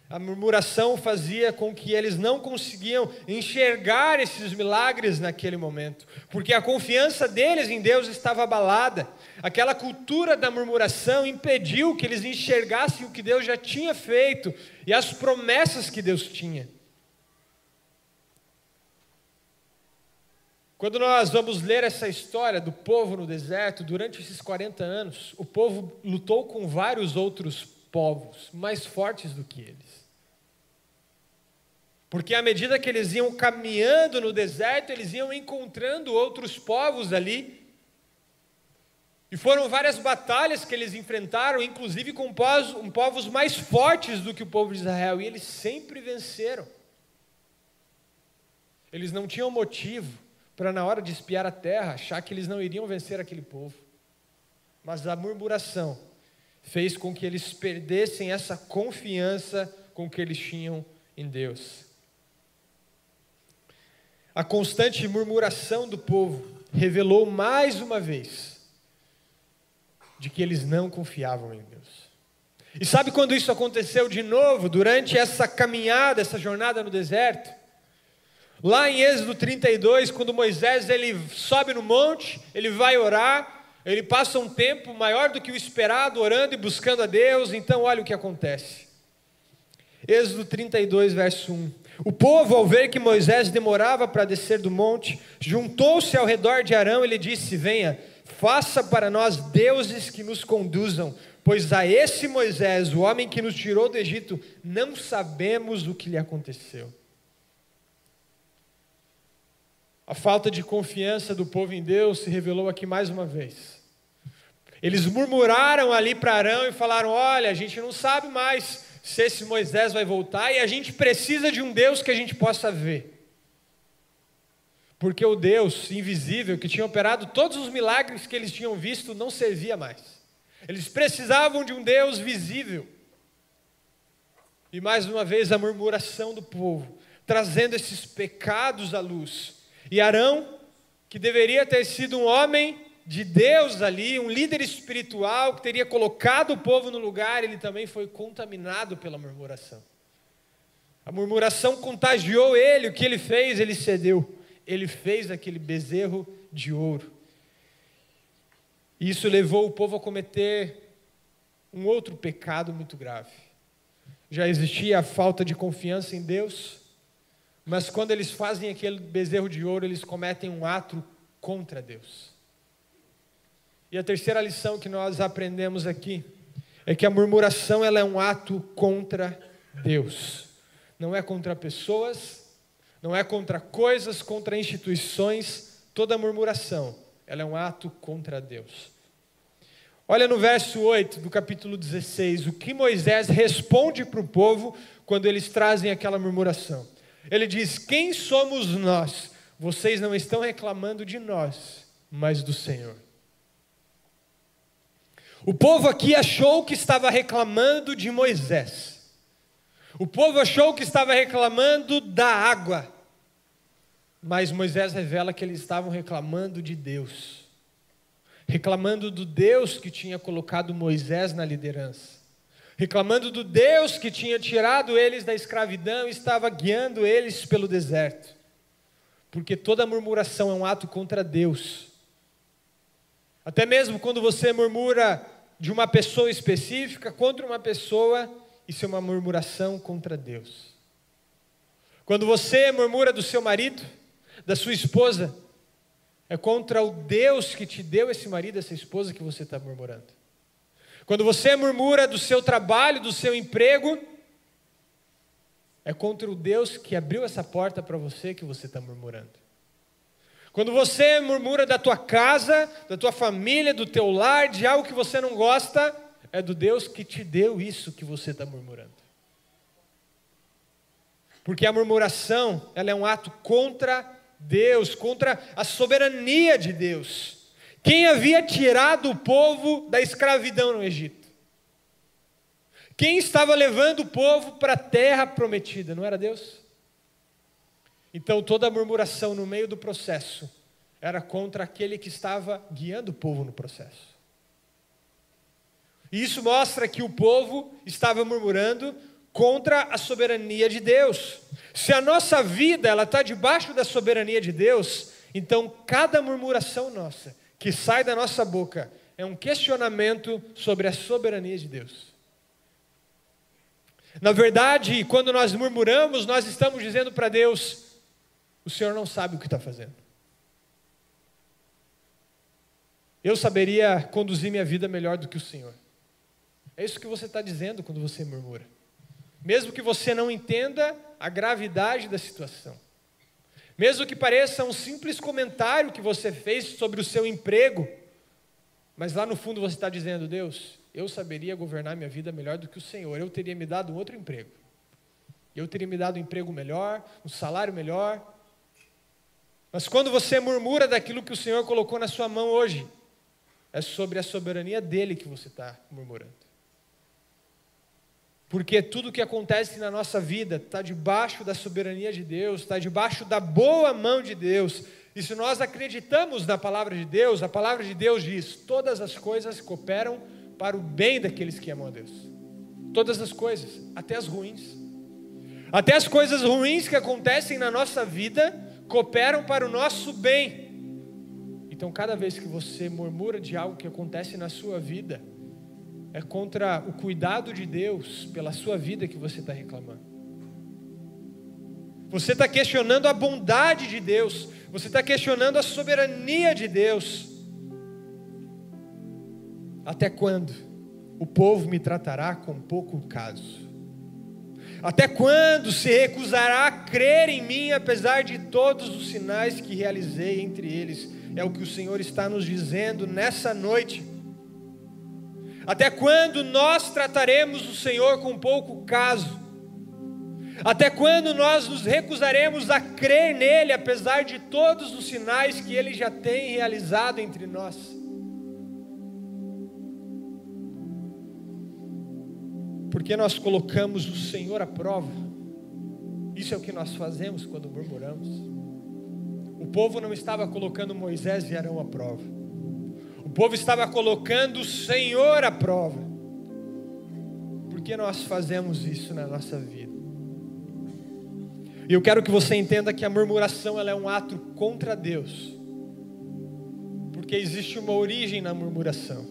A murmuração fazia com que eles não conseguiam enxergar esses milagres naquele momento, porque a confiança deles em Deus estava abalada. Aquela cultura da murmuração impediu que eles enxergassem o que Deus já tinha feito e as promessas que Deus tinha. Quando nós vamos ler essa história do povo no deserto, durante esses 40 anos, o povo lutou com vários outros povos mais fortes do que eles. Porque à medida que eles iam caminhando no deserto, eles iam encontrando outros povos ali. E foram várias batalhas que eles enfrentaram, inclusive com povos mais fortes do que o povo de Israel, e eles sempre venceram. Eles não tinham motivo para, na hora de espiar a terra, achar que eles não iriam vencer aquele povo. Mas a murmuração fez com que eles perdessem essa confiança com que eles tinham em Deus. A constante murmuração do povo revelou mais uma vez de que eles não confiavam em Deus. E sabe quando isso aconteceu de novo, durante essa caminhada, essa jornada no deserto? Lá em Êxodo 32, quando Moisés ele sobe no monte, ele vai orar, ele passa um tempo maior do que o esperado, orando e buscando a Deus. Então olha o que acontece. Êxodo 32, verso 1. O povo, ao ver que Moisés demorava para descer do monte, juntou-se ao redor de Arão e lhe disse: venha, faça para nós deuses que nos conduzam, pois a esse Moisés, o homem que nos tirou do Egito, não sabemos o que lhe aconteceu. A falta de confiança do povo em Deus se revelou aqui mais uma vez. Eles murmuraram ali para Arão e falaram: olha, a gente não sabe mais se esse Moisés vai voltar e a gente precisa de um Deus que a gente possa ver. Porque o Deus invisível que tinha operado todos os milagres que eles tinham visto não servia mais. Eles precisavam de um Deus visível. E mais uma vez a murmuração do povo, trazendo esses pecados à luz. E Arão, que deveria ter sido um homem de Deus ali, um líder espiritual que teria colocado o povo no lugar, ele também foi contaminado pela murmuração. A murmuração contagiou ele. O que ele fez? Ele cedeu. Ele fez aquele bezerro de ouro. E isso levou o povo a cometer um outro pecado muito grave. Já existia a falta de confiança em Deus, mas quando eles fazem aquele bezerro de ouro, eles cometem um ato contra Deus. E a terceira lição que nós aprendemos aqui é que a murmuração ela é um ato contra Deus. Não é contra pessoas, não é contra coisas, contra instituições. Toda murmuração, ela é um ato contra Deus. Olha no verso 8 do capítulo 16, o que Moisés responde para o povo quando eles trazem aquela murmuração. Ele diz: quem somos nós? Vocês não estão reclamando de nós, mas do Senhor. O povo aqui achou que estava reclamando de Moisés. O povo achou que estava reclamando da água. Mas Moisés revela que eles estavam reclamando de Deus. Reclamando do Deus que tinha colocado Moisés na liderança. Reclamando do Deus que tinha tirado eles da escravidão e estava guiando eles pelo deserto. Porque toda murmuração é um ato contra Deus. Até mesmo quando você murmura de uma pessoa específica contra uma pessoa, isso é uma murmuração contra Deus. Quando você murmura do seu marido, da sua esposa, é contra o Deus que te deu esse marido, essa esposa que você está murmurando. Quando você murmura do seu trabalho, do seu emprego, é contra o Deus que abriu essa porta para você que você está murmurando. Quando você murmura da tua casa, da tua família, do teu lar, de algo que você não gosta, é do Deus que te deu isso que você está murmurando. Porque a murmuração, ela é um ato contra Deus, contra a soberania de Deus. Quem havia tirado o povo da escravidão no Egito? Quem estava levando o povo para a terra prometida? Não era Deus? Então toda a murmuração no meio do processo era contra aquele que estava guiando o povo no processo. E isso mostra que o povo estava murmurando contra a soberania de Deus. Se a nossa vida está debaixo da soberania de Deus, então cada murmuração nossa que sai da nossa boca é um questionamento sobre a soberania de Deus. Na verdade, quando nós murmuramos, nós estamos dizendo para Deus: o Senhor não sabe o que está fazendo. Eu saberia conduzir minha vida melhor do que o Senhor. É isso que você está dizendo quando você murmura. Mesmo que você não entenda a gravidade da situação. Mesmo que pareça um simples comentário que você fez sobre o seu emprego, mas lá no fundo você está dizendo: Deus, eu saberia governar minha vida melhor do que o Senhor. Eu teria me dado um outro emprego. Eu teria me dado um emprego melhor, um salário melhor. Mas quando você murmura daquilo que o Senhor colocou na sua mão hoje, é sobre a soberania dele que você está murmurando. Porque tudo que acontece na nossa vida está debaixo da soberania de Deus, está debaixo da boa mão de Deus. E se nós acreditamos na palavra de Deus, a palavra de Deus diz: todas as coisas cooperam para o bem daqueles que amam a Deus. Todas as coisas, até as ruins. Até as coisas ruins que acontecem na nossa vida cooperam para o nosso bem. Então cada vez que você murmura de algo que acontece na sua vida, é contra o cuidado de Deus pela sua vida que você está reclamando. Você está questionando a bondade de Deus. Você está questionando a soberania de Deus. Até quando o povo me tratará com pouco caso? Até quando se recusará a crer em mim, apesar de todos os sinais que realizei entre eles? É o que o Senhor está nos dizendo nessa noite. Até quando nós trataremos o Senhor com pouco caso? Até quando nós nos recusaremos a crer nele, apesar de todos os sinais que ele já tem realizado entre nós? Porque nós colocamos o Senhor à prova. Isso é o que nós fazemos quando murmuramos. O povo não estava colocando Moisés e Arão à prova. O povo estava colocando o Senhor à prova. Por que nós fazemos isso na nossa vida? E eu quero que você entenda que a murmuração ela é um ato contra Deus. Porque existe uma origem na murmuração.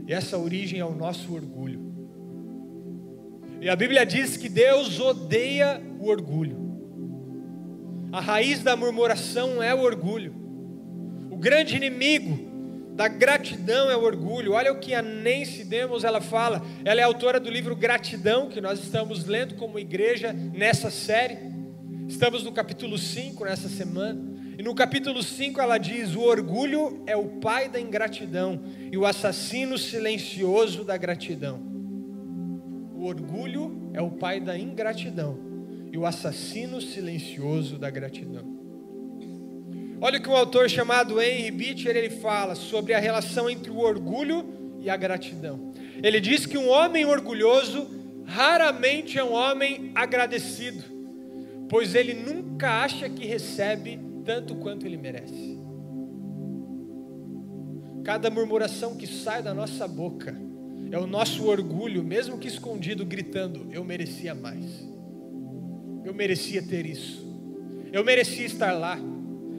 E essa origem é o nosso orgulho. E a Bíblia diz que Deus odeia o orgulho. A raiz da murmuração é o orgulho. O grande inimigo da gratidão é o orgulho. Olha o que a Nancy Demos ela fala. Ela é autora do livro Gratidão, que nós estamos lendo como igreja nessa série. Estamos no capítulo 5 nessa semana. E no capítulo 5 ela diz: o orgulho é o pai da ingratidão e o assassino silencioso da gratidão. O orgulho é o pai da ingratidão e o assassino silencioso da gratidão. Olha o que um autor chamado Henry Beecher ele fala sobre a relação entre o orgulho e a gratidão. Ele diz que um homem orgulhoso raramente é um homem agradecido, pois ele nunca acha que recebe tanto quanto ele merece. Cada murmuração que sai da nossa boca é o nosso orgulho, mesmo que escondido, gritando: eu merecia mais, eu merecia ter isso, eu merecia estar lá,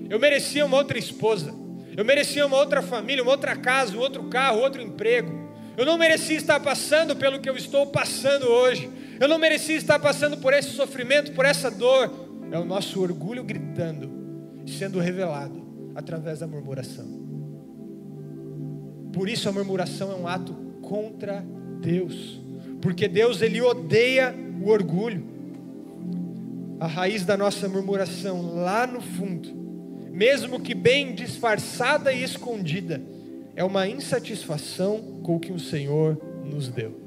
eu merecia uma outra esposa, Eu merecia uma outra família, uma outra casa, um outro carro, outro emprego. Eu não merecia estar passando pelo que eu estou passando hoje. Eu não merecia estar passando por esse sofrimento, por essa dor. É o nosso orgulho gritando, sendo revelado através da murmuração. Por isso a murmuração é um ato contra Deus, porque Deus, Ele odeia o orgulho. A raiz da nossa murmuração lá no fundo, mesmo que bem disfarçada e escondida, é uma insatisfação com o que o Senhor nos deu.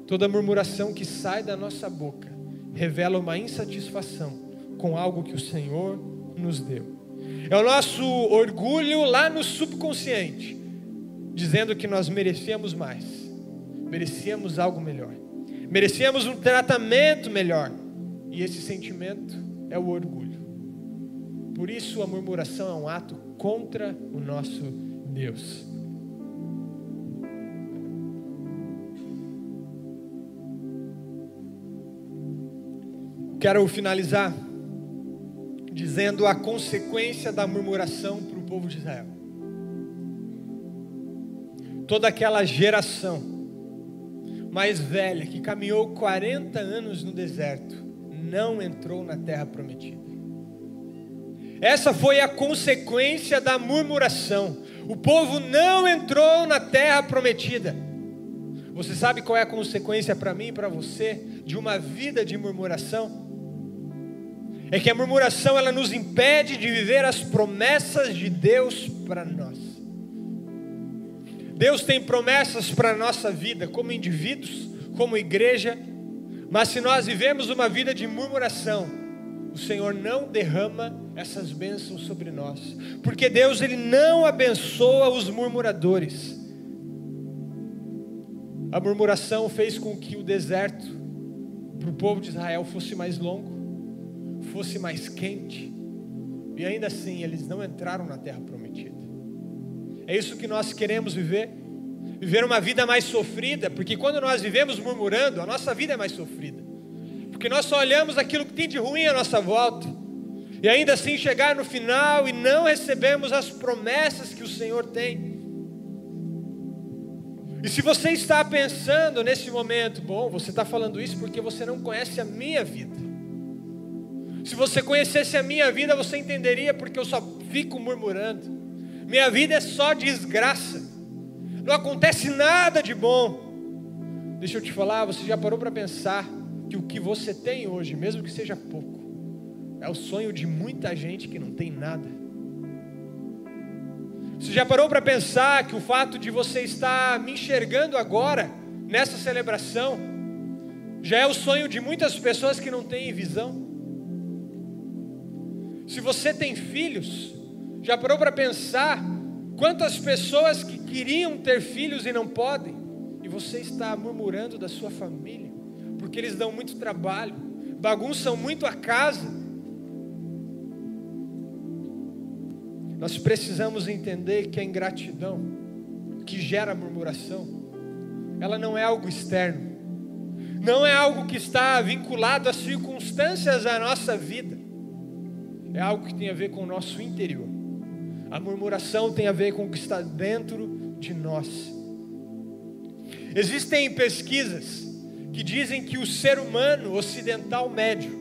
Toda murmuração que sai da nossa boca revela uma insatisfação com algo que o Senhor nos deu. É o nosso orgulho lá no subconsciente, dizendo que nós merecíamos mais, merecíamos algo melhor, merecíamos um tratamento melhor. E esse sentimento é o orgulho. Por isso a murmuração é um ato contra o nosso Deus. Quero finalizar dizendo a consequência da murmuração para o povo de Israel. Toda aquela geração mais velha que caminhou 40 anos no deserto não entrou na terra prometida. Essa foi a consequência da murmuração. O povo não entrou na terra prometida. Você sabe qual é a consequência para mim e para você de uma vida de murmuração? É que a murmuração, ela nos impede de viver as promessas de Deus para nós. Deus tem promessas para a nossa vida, como indivíduos, como igreja, mas se nós vivemos uma vida de murmuração, o Senhor não derrama essas bênçãos sobre nós, porque Deus, Ele não abençoa os murmuradores. A murmuração fez com que o deserto para o povo de Israel fosse mais longo, fosse mais quente, e ainda assim eles não entraram na terra prometida. É isso que nós queremos viver uma vida mais sofrida, porque quando nós vivemos murmurando, a nossa vida é mais sofrida, porque nós só olhamos aquilo que tem de ruim à nossa volta, e ainda assim chegar no final e não recebemos as promessas que o Senhor tem. E se você está pensando nesse momento, bom, você está falando isso porque você não conhece a minha vida. Se você conhecesse a minha vida, você entenderia porque eu só fico murmurando. Minha vida é só desgraça. Não acontece nada de bom. Deixa eu te falar, você já parou para pensar que o que você tem hoje, mesmo que seja pouco, é o sonho de muita gente que não tem nada? Você já parou para pensar que o fato de você estar me enxergando agora, nessa celebração, já é o sonho de muitas pessoas que não têm visão? Se você tem filhos, já parou para pensar quantas pessoas que queriam ter filhos e não podem, e você está murmurando da sua família, porque eles dão muito trabalho, bagunçam muito a casa? Nós precisamos entender que a ingratidão que gera murmuração, ela não é algo externo, não é algo que está vinculado às circunstâncias da nossa vida, é algo que tem a ver com o nosso interior. A murmuração tem a ver com o que está dentro de nós. Existem pesquisas que dizem que o ser humano ocidental médio,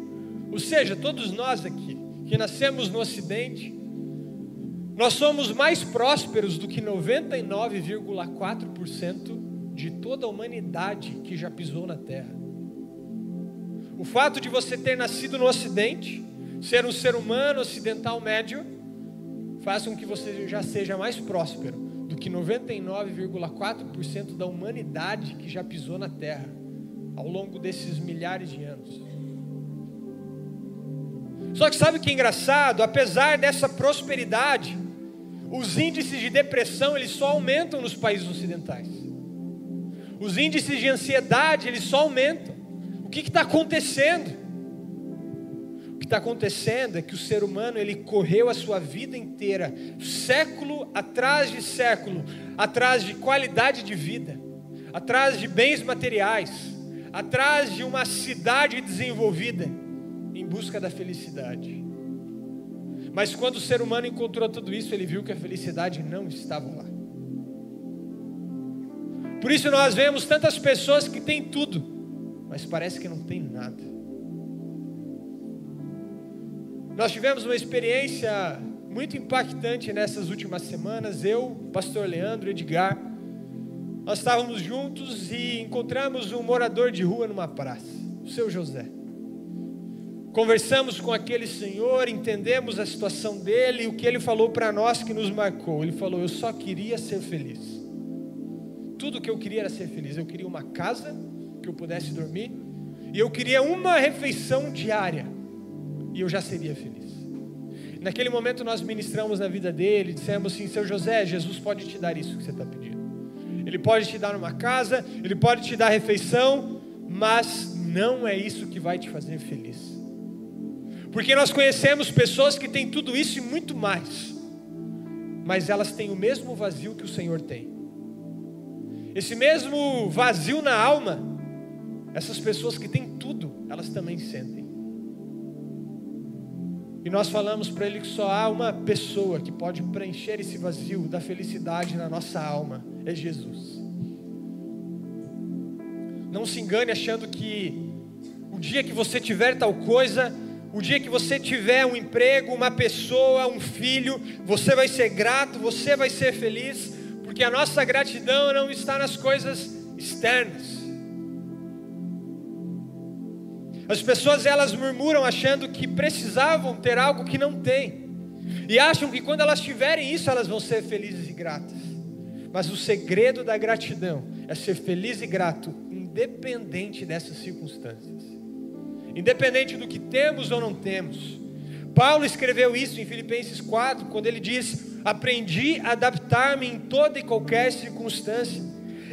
ou seja, todos nós aqui, que nascemos no Ocidente, nós somos mais prósperos do que 99,4% de toda a humanidade que já pisou na Terra. O fato de você ter nascido no Ocidente, ser um ser humano ocidental médio, faz com que você já seja mais próspero do que 99,4% da humanidade que já pisou na Terra ao longo desses milhares de anos. Só que sabe o que é engraçado? Apesar dessa prosperidade, os índices de depressão, eles só aumentam nos países ocidentais. Os índices de ansiedade, eles só aumentam. O que está acontecendo? O que está acontecendo é que o ser humano, ele correu a sua vida inteira, século atrás de século, atrás de qualidade de vida, atrás de bens materiais, atrás de uma cidade desenvolvida, em busca da felicidade. Mas quando o ser humano encontrou tudo isso, ele viu que a felicidade não estava lá. Por isso nós vemos tantas pessoas que têm tudo, mas parece que não tem nada. Nós tivemos uma experiência muito impactante nessas últimas semanas. Eu, pastor Leandro, Edgar, nós estávamos juntos e encontramos um morador de rua numa praça, o seu José. Conversamos com aquele senhor, entendemos a situação dele e o que ele falou para nós que nos marcou. Ele falou: eu só queria ser feliz. Tudo que eu queria era ser feliz. Eu queria uma casa que eu pudesse dormir, e eu queria uma refeição diária, e eu já seria feliz. Naquele momento nós ministramos na vida dele, dissemos assim: seu José, Jesus pode te dar isso que você está pedindo. Ele pode te dar uma casa, Ele pode te dar refeição, mas não é isso que vai te fazer feliz. Porque nós conhecemos pessoas que têm tudo isso e muito mais, mas elas têm o mesmo vazio que o Senhor tem. Esse mesmo vazio na alma, essas pessoas que têm tudo, elas também sentem. E nós falamos para ele que só há uma pessoa que pode preencher esse vazio da felicidade na nossa alma, é Jesus. Não se engane achando que o dia que você tiver tal coisa, o dia que você tiver um emprego, uma pessoa, um filho, você vai ser grato, você vai ser feliz, porque a nossa gratidão não está nas coisas externas. As pessoas, elas murmuram achando que precisavam ter algo que não têm, e acham que quando elas tiverem isso, elas vão ser felizes e gratas. Mas o segredo da gratidão é ser feliz e grato, independente dessas circunstâncias, independente do que temos ou não temos. Paulo escreveu isso em Filipenses 4, quando ele diz: aprendi a adaptar-me em toda e qualquer circunstância.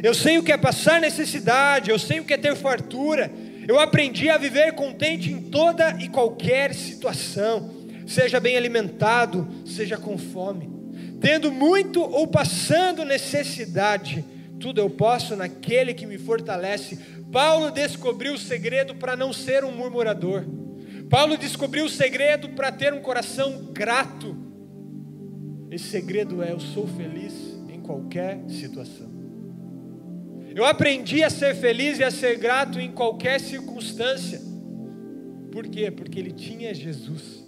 Eu sei o que é passar necessidade, eu sei o que é ter fartura. Eu aprendi a viver contente em toda e qualquer situação, seja bem alimentado, seja com fome, tendo muito ou passando necessidade, tudo eu posso naquele que me fortalece. Paulo descobriu o segredo para não ser um murmurador. Paulo descobriu o segredo para ter um coração grato. Esse segredo é: eu sou feliz em qualquer situação. Eu aprendi a ser feliz e a ser grato em qualquer circunstância. Por quê? Porque ele tinha Jesus.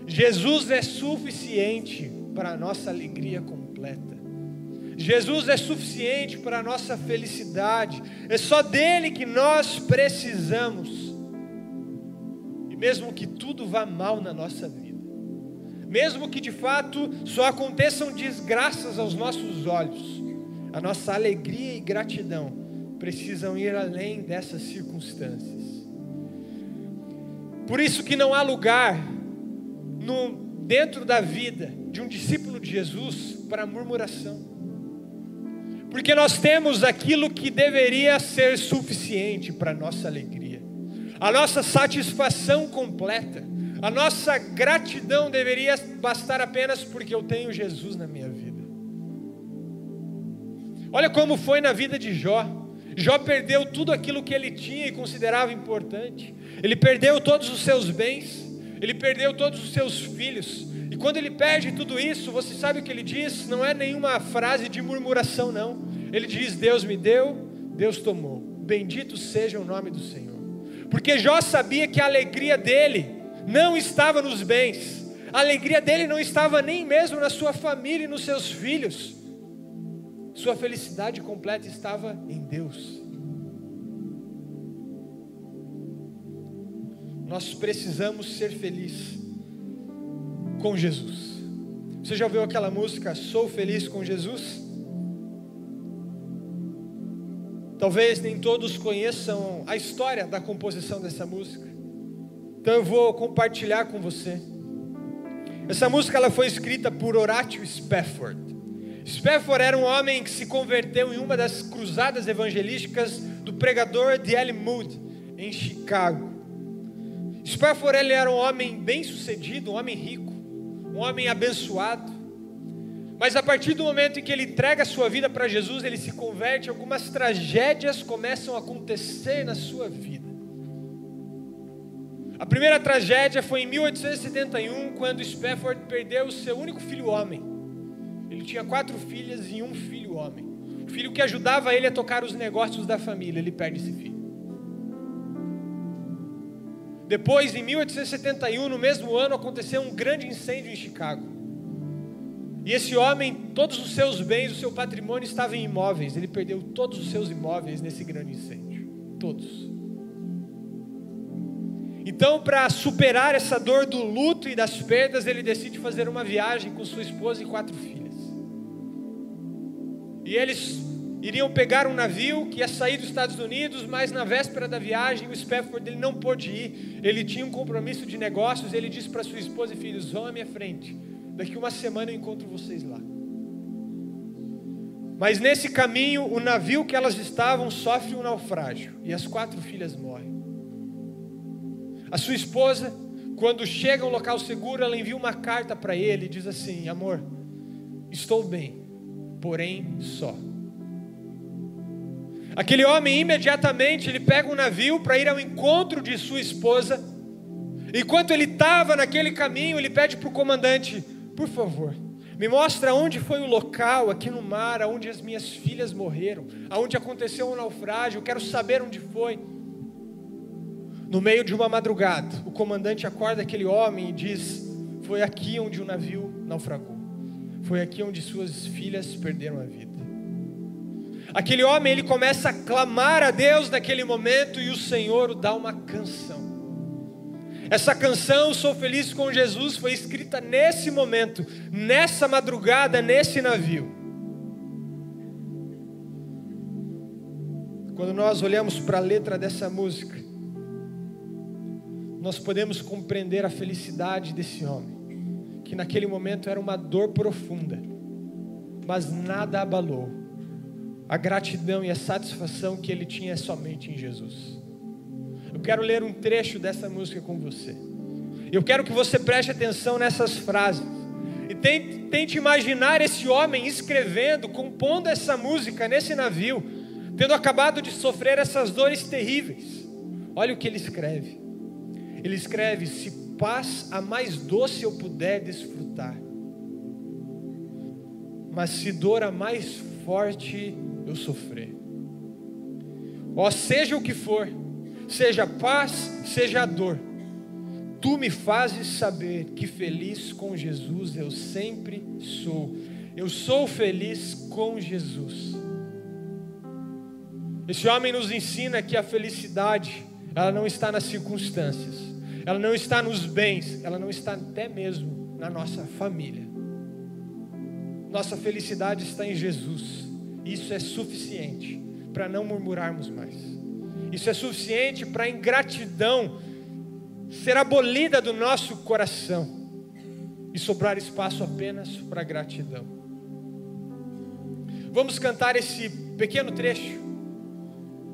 Jesus é suficiente para a nossa alegria completa. Jesus é suficiente para a nossa felicidade. É só dele que nós precisamos. E mesmo que tudo vá mal na nossa vida, mesmo que de fato só aconteçam desgraças aos nossos olhos, a nossa alegria e gratidão precisam ir além dessas circunstâncias. Por isso que não há lugar dentro da vida de um discípulo de Jesus para murmuração. Porque nós temos aquilo que deveria ser suficiente para a nossa alegria, a nossa satisfação completa, a nossa gratidão deveria bastar apenas porque eu tenho Jesus na minha vida. Olha como foi na vida de Jó. Jó perdeu tudo aquilo que ele tinha e considerava importante. Ele perdeu todos os seus bens, ele perdeu todos os seus filhos. E quando ele perde tudo isso, você sabe o que ele diz? Não é nenhuma frase de murmuração, não. Ele diz: Deus me deu, Deus tomou. Bendito seja o nome do Senhor. Porque Jó sabia que a alegria dele não estava nos bens. A alegria dele não estava nem mesmo na sua família e nos seus filhos. Sua felicidade completa estava em Deus. Nós precisamos ser felizes com Jesus. Você já ouviu aquela música Sou Feliz com Jesus? Talvez nem todos conheçam a história da composição dessa música, então eu vou compartilhar com você. Essa música ela foi escrita por Horatio Spafford. Spafford era um homem que se converteu em uma das cruzadas evangelísticas do pregador D.L. Moody, em Chicago. Spafford ele era um homem bem sucedido, um homem rico, um homem abençoado. Mas a partir do momento em que ele entrega a sua vida para Jesus, ele se converte, algumas tragédias começam a acontecer na sua vida. A primeira tragédia foi em 1871, quando Spafford perdeu o seu único filho homem. Ele tinha 4 filhas e um filho homem. O filho que ajudava ele a tocar os negócios da família, ele perde esse filho. Depois, em 1871, no mesmo ano, aconteceu um grande incêndio em Chicago. E esse homem, todos os seus bens, o seu patrimônio estava em imóveis. Ele perdeu todos os seus imóveis nesse grande incêndio. Todos. Então, para superar essa dor do luto e das perdas, ele decide fazer uma viagem com sua esposa e 4 filhas. E eles iriam pegar um navio que ia sair dos Estados Unidos, mas na véspera da viagem, o Spafford ele não pôde ir. Ele tinha um compromisso de negócios, ele disse para sua esposa e filhos: vão à minha frente, daqui uma semana eu encontro vocês lá. Mas nesse caminho, o navio que elas estavam sofre um naufrágio, e as 4 filhas morrem. A sua esposa, quando chega a um local seguro, ela envia uma carta para ele e diz assim: amor, estou bem, porém só. Aquele homem imediatamente, ele pega um navio para ir ao encontro de sua esposa. Enquanto ele estava naquele caminho, ele pede para o comandante: por favor, me mostra onde foi o local aqui no mar, onde as minhas filhas morreram, onde aconteceu um naufrágio, eu quero saber onde foi. No meio de uma madrugada, o comandante acorda aquele homem e diz: foi aqui onde o navio naufragou, foi aqui onde suas filhas perderam a vida. Aquele homem, ele começa a clamar a Deus naquele momento, e o Senhor o dá uma canção. Essa canção, Sou Feliz com Jesus, foi escrita nesse momento, nessa madrugada, nesse navio. Quando nós olhamos para a letra dessa música, nós podemos compreender a felicidade desse homem, que naquele momento era uma dor profunda, mas nada abalou a gratidão e a satisfação que ele tinha somente em Jesus. Eu quero ler um trecho dessa música com você. Eu quero que você preste atenção nessas frases e tente imaginar esse homem escrevendo, compondo essa música nesse navio, tendo acabado de sofrer essas dores terríveis. Olha o que ele escreve. Ele escreve: se paz a mais doce eu puder desfrutar, mas se dor a mais forte eu sofrer. Ó, seja o que for, seja paz, seja dor, tu me fazes saber que feliz com Jesus eu sempre sou. Eu sou feliz com Jesus. Esse homem nos ensina que a felicidade, ela não está nas circunstâncias, ela não está nos bens, ela não está até mesmo na nossa família. Nossa felicidade está em Jesus. Isso é suficiente para não murmurarmos mais. Isso é suficiente para a ingratidão ser abolida do nosso coração e sobrar espaço apenas para a gratidão. Vamos cantar esse pequeno trecho,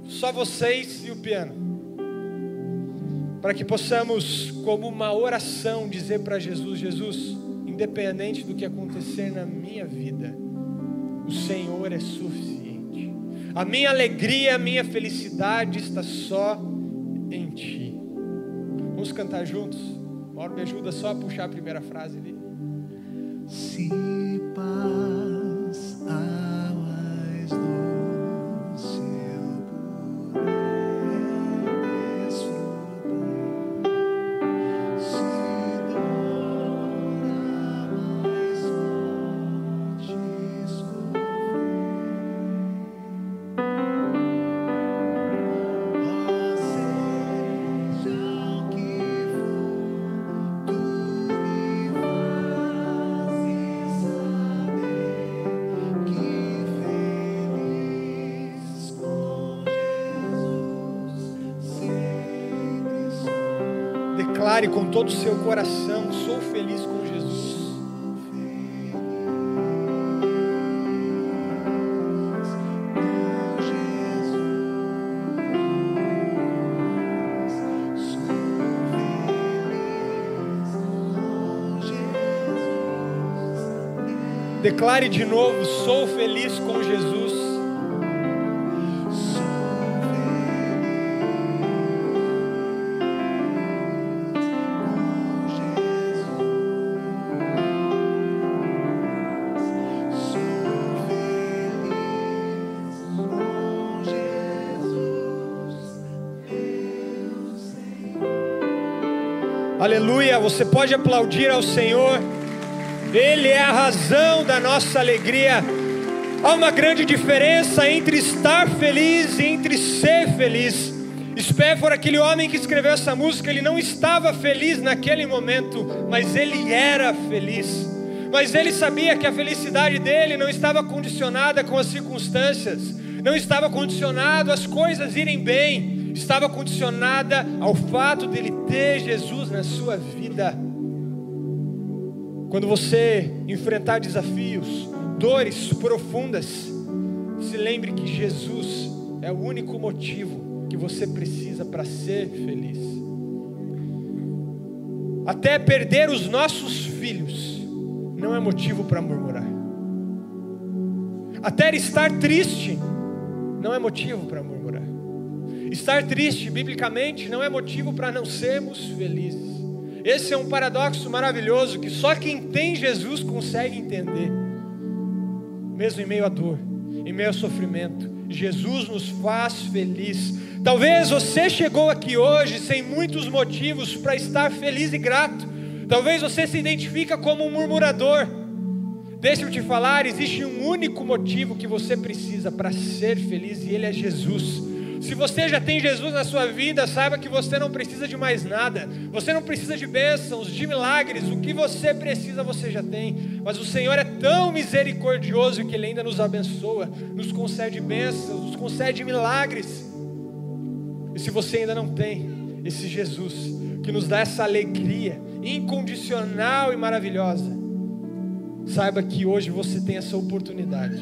só vocês e o piano, para que possamos, como uma oração, dizer para Jesus: Jesus, independente do que acontecer na minha vida, o Senhor é suficiente. A minha alegria, a minha felicidade está só em Ti. Vamos cantar juntos? Mauro, me ajuda só a puxar a primeira frase ali. Se paz a mais doce eu puder desfrutar, se dor a mais forte sofrer, ó, seja o que for, tu me fazes saber que feliz com Jesus sempre sou. Declare com todo o seu coração: sou feliz com Jesus. Declare de novo: sou feliz com Jesus. Aleluia, você pode aplaudir ao Senhor. Ele é a razão da nossa alegria. Há uma grande diferença entre estar feliz e entre ser feliz. Spafford, aquele homem que escreveu essa música, ele não estava feliz naquele momento, mas ele era feliz. Mas ele sabia que a felicidade dele não estava condicionada com as circunstâncias, não estava condicionado às coisas irem bem, estava condicionada ao fato dele ter Jesus na sua vida. Quando você enfrentar desafios, dores profundas, se lembre que Jesus é o único motivo que você precisa para ser feliz. Até perder os nossos filhos não é motivo para murmurar. Até estar triste não é motivo para murmurar. Estar triste, biblicamente, não é motivo para não sermos felizes. Esse é um paradoxo maravilhoso que só quem tem Jesus consegue entender. Mesmo em meio à dor, em meio ao sofrimento, Jesus nos faz feliz. Talvez você chegou aqui hoje sem muitos motivos para estar feliz e grato. Talvez você se identifica como um murmurador. Deixa eu te falar, existe um único motivo que você precisa para ser feliz, e ele é Jesus. Se você já tem Jesus na sua vida, saiba que você não precisa de mais nada. Você não precisa de bênçãos, de milagres. O que você precisa, você já tem. Mas o Senhor é tão misericordioso que Ele ainda nos abençoa, nos concede bênçãos, nos concede milagres. E se você ainda não tem esse Jesus, que nos dá essa alegria incondicional e maravilhosa, saiba que hoje você tem essa oportunidade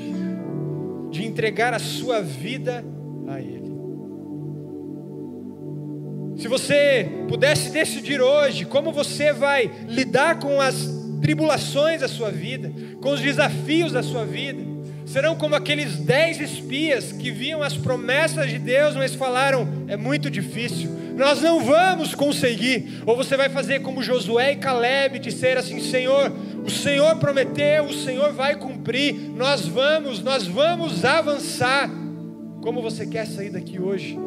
de entregar a sua vida a Ele. Se você pudesse decidir hoje como você vai lidar com as tribulações da sua vida, com os desafios da sua vida, serão como aqueles 10 espias que viam as promessas de Deus, mas falaram: é muito difícil, nós não vamos conseguir. Ou você vai fazer como Josué e Caleb, dizer assim: Senhor, o Senhor prometeu, o Senhor vai cumprir, nós vamos avançar. Como você quer sair daqui hoje?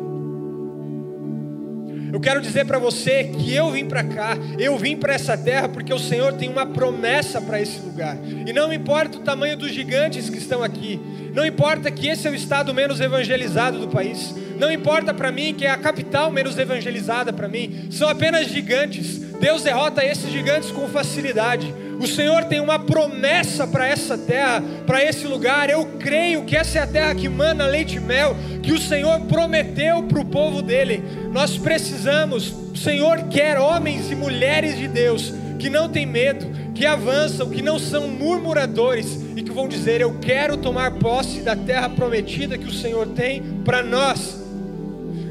Eu quero dizer para você que eu vim para cá, eu vim para essa terra porque o Senhor tem uma promessa para esse lugar. E não importa o tamanho dos gigantes que estão aqui, não importa que esse é o estado menos evangelizado do país, não importa para mim que é a capital menos evangelizada para mim, são apenas gigantes. Deus derrota esses gigantes com facilidade. O Senhor tem uma promessa para essa terra, para esse lugar. Eu creio que essa é a terra que mana leite e mel, que o Senhor prometeu para o povo dele. Nós precisamos, o Senhor quer homens e mulheres de Deus que não têm medo, que avançam, que não são murmuradores e que vão dizer: eu quero tomar posse da terra prometida que o Senhor tem para nós.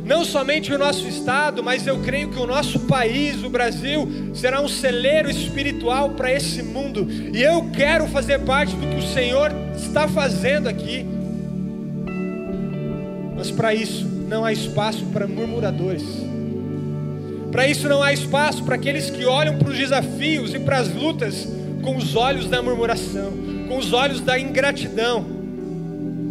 Não somente o nosso estado, mas eu creio que o nosso país, o Brasil, será um celeiro espiritual para esse mundo. E eu quero fazer parte do que o Senhor está fazendo aqui. Mas para isso não há espaço para murmuradores. Para isso não há espaço para aqueles que olham para os desafios e para as lutas com os olhos da murmuração, com os olhos da ingratidão.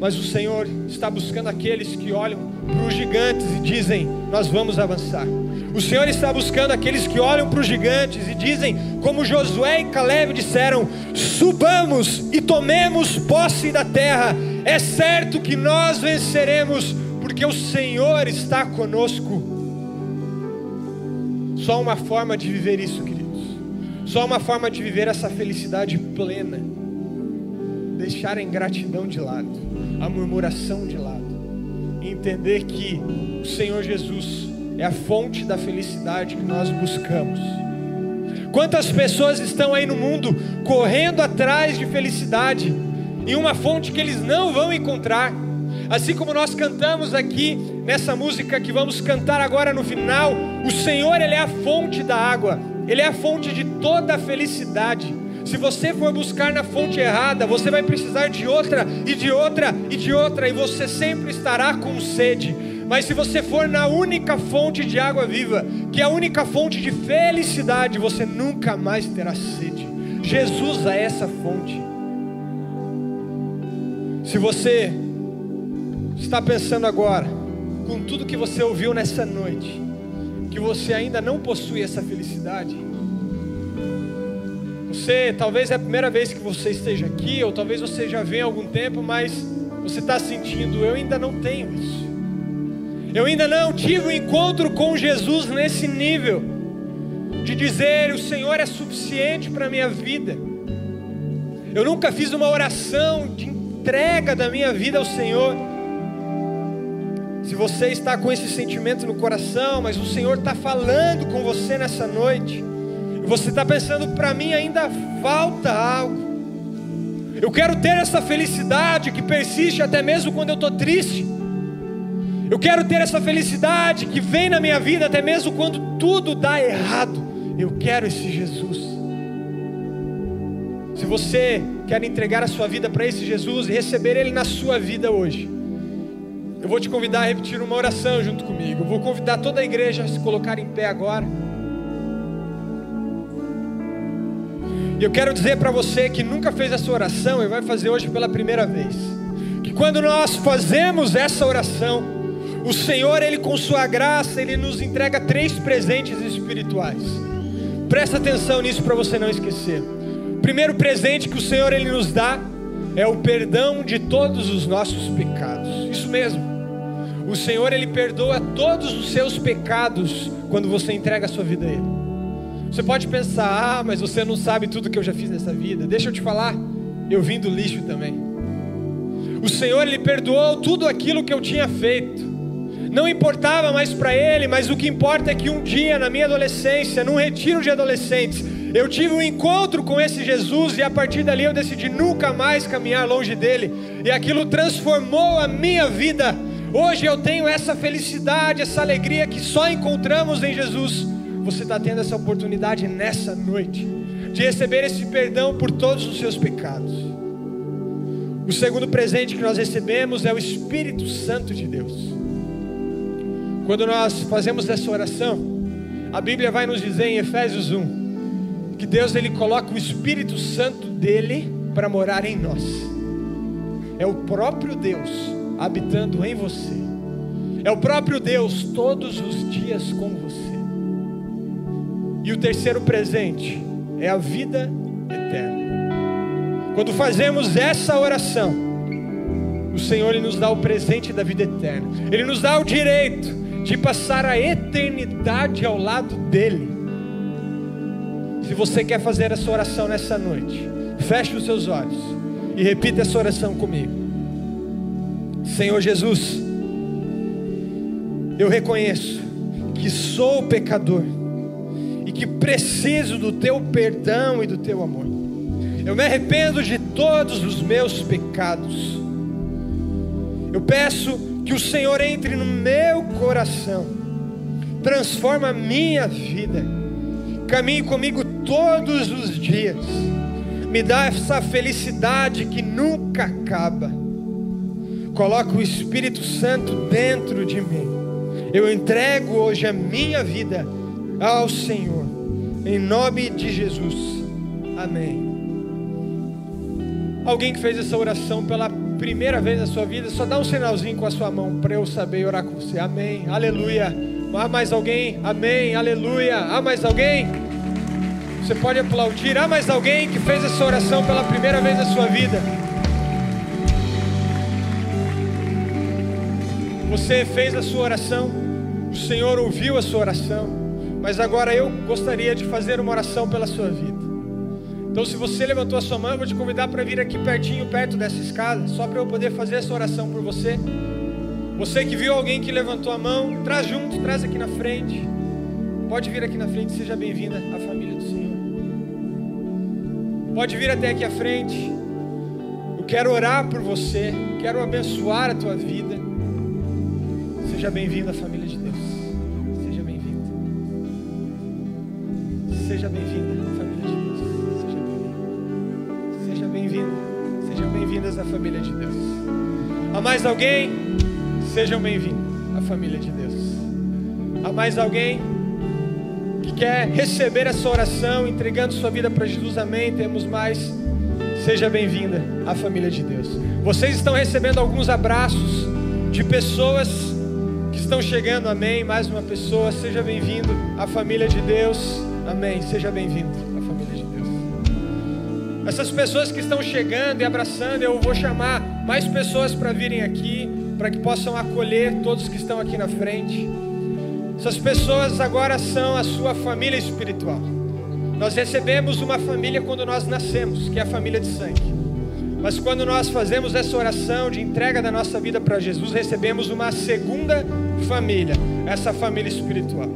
Mas o Senhor está buscando aqueles que olham para os gigantes e dizem: nós vamos avançar. O Senhor está buscando aqueles que olham para os gigantes e dizem, como Josué e Caleb disseram: subamos e tomemos posse da terra. É certo que nós venceremos, porque o Senhor está conosco. Só uma forma de viver isso, queridos. Só uma forma de viver essa felicidade plena: deixar a ingratidão de lado, a murmuração de lado, e entender que o Senhor Jesus é a fonte da felicidade que nós buscamos. Quantas pessoas estão aí no mundo correndo atrás de felicidade em uma fonte que eles não vão encontrar? Assim como nós cantamos aqui nessa música que vamos cantar agora no final, o Senhor, Ele é a fonte da água, Ele é a fonte de toda a felicidade. Se você for buscar na fonte errada, você vai precisar de outra, e de outra, e de outra, e você sempre estará com sede. Mas se você for na única fonte de água viva, que é a única fonte de felicidade, você nunca mais terá sede. Jesus é essa fonte. Se você está pensando agora, com tudo que você ouviu nessa noite, que você ainda não possui essa felicidade. Você, talvez é a primeira vez que você esteja aqui, ou talvez você já venha há algum tempo, mas você está sentindo, eu ainda não tenho isso. Eu ainda não tive um encontro com Jesus nesse nível, de dizer, o Senhor é suficiente para a minha vida. Eu nunca fiz uma oração de entrega da minha vida ao Senhor. Se você está com esse sentimento no coração, mas o Senhor está falando com você nessa noite, e você está pensando, para mim ainda falta algo. Eu quero ter essa felicidade que persiste até mesmo quando eu estou triste. Eu quero ter essa felicidade que vem na minha vida até mesmo quando tudo dá errado. Eu quero esse Jesus. Se você quer entregar a sua vida para esse Jesus e receber Ele na sua vida hoje, eu vou te convidar a repetir uma oração junto comigo. Eu vou convidar toda a igreja a se colocar em pé agora. E eu quero dizer para você que nunca fez essa oração e vai fazer hoje pela primeira vez, que quando nós fazemos essa oração, o Senhor, Ele com sua graça, Ele nos entrega 3 presentes espirituais. Presta atenção nisso para você não esquecer. O primeiro presente que o Senhor, Ele nos dá é o perdão de todos os nossos pecados. Isso mesmo. O Senhor, Ele perdoa todos os seus pecados quando você entrega a sua vida a Ele. Você pode pensar, mas você não sabe tudo que eu já fiz nessa vida. Deixa eu te falar, eu vim do lixo também. O Senhor, Ele perdoou tudo aquilo que eu tinha feito. Não importava mais para Ele, mas o que importa é que um dia na minha adolescência, num retiro de adolescentes, eu tive um encontro com esse Jesus, e a partir dali eu decidi nunca mais caminhar longe dele, e aquilo transformou a minha vida. Hoje eu tenho essa felicidade, essa alegria que só encontramos em Jesus. Você está tendo essa oportunidade nessa noite de receber esse perdão por todos os seus pecados. O segundo presente que nós recebemos é o Espírito Santo de Deus. Quando nós fazemos essa oração, a Bíblia vai nos dizer em Efésios 1, que Deus, Ele coloca o Espírito Santo dEle para morar em nós. É o próprio Deus habitando em você. É o próprio Deus todos os dias com você. E o terceiro presente é a vida eterna. Quando fazemos essa oração, o Senhor, Ele nos dá o presente da vida eterna. Ele nos dá o direito de passar a eternidade ao lado dEle. Se você quer fazer essa oração nessa noite, feche os seus olhos e repita essa oração comigo. Senhor Jesus, eu reconheço que sou pecador e que preciso do Teu perdão e do Teu amor. Eu me arrependo de todos os meus pecados. Eu peço que o Senhor entre no meu coração, transforma a minha vida, caminhe comigo todos os dias, me dá essa felicidade que nunca acaba. Coloca o Espírito Santo dentro de mim. Eu entrego hoje a minha vida ao Senhor, em nome de Jesus, amém. Alguém que fez essa oração pela primeira vez na sua vida, só dá um sinalzinho com a sua mão para eu saber orar com você. Amém, aleluia. Há mais alguém? Amém, aleluia. Há mais alguém? Você pode aplaudir. Há mais alguém que fez essa oração pela primeira vez na sua vida? Você fez a sua oração, o Senhor ouviu a sua oração, mas agora eu gostaria de fazer uma oração pela sua vida. Então, se você levantou a sua mão, eu vou te convidar para vir aqui pertinho, perto dessa escada, só para eu poder fazer essa oração por você. Você que viu alguém que levantou a mão, traz junto, traz aqui na frente. Pode vir aqui na frente, seja bem-vinda à família do Senhor. Pode vir até aqui à frente. Eu quero orar por você, quero abençoar a tua vida. Seja bem-vindo à família de Deus. Seja bem-vindo. Seja bem-vinda à família de Deus. Seja bem-vindo. Sejam bem-vindas à família de Deus. Há mais alguém? Sejam bem-vindos à família de Deus. Há mais alguém que quer receber essa oração, entregando sua vida para Jesus? Amém. Temos mais. Seja bem-vinda à família de Deus. Vocês estão recebendo alguns abraços de pessoas que que estão chegando, amém. Mais uma pessoa, seja bem-vindo à família de Deus, amém. Seja bem-vindo à família de Deus. Essas pessoas que estão chegando e abraçando, eu vou chamar mais pessoas para virem aqui, para que possam acolher todos que estão aqui na frente. Essas pessoas agora são a sua família espiritual. Nós recebemos uma família quando nós nascemos, que é a família de sangue. Mas quando nós fazemos essa oração de entrega da nossa vida para Jesus, recebemos uma segunda família, essa família espiritual.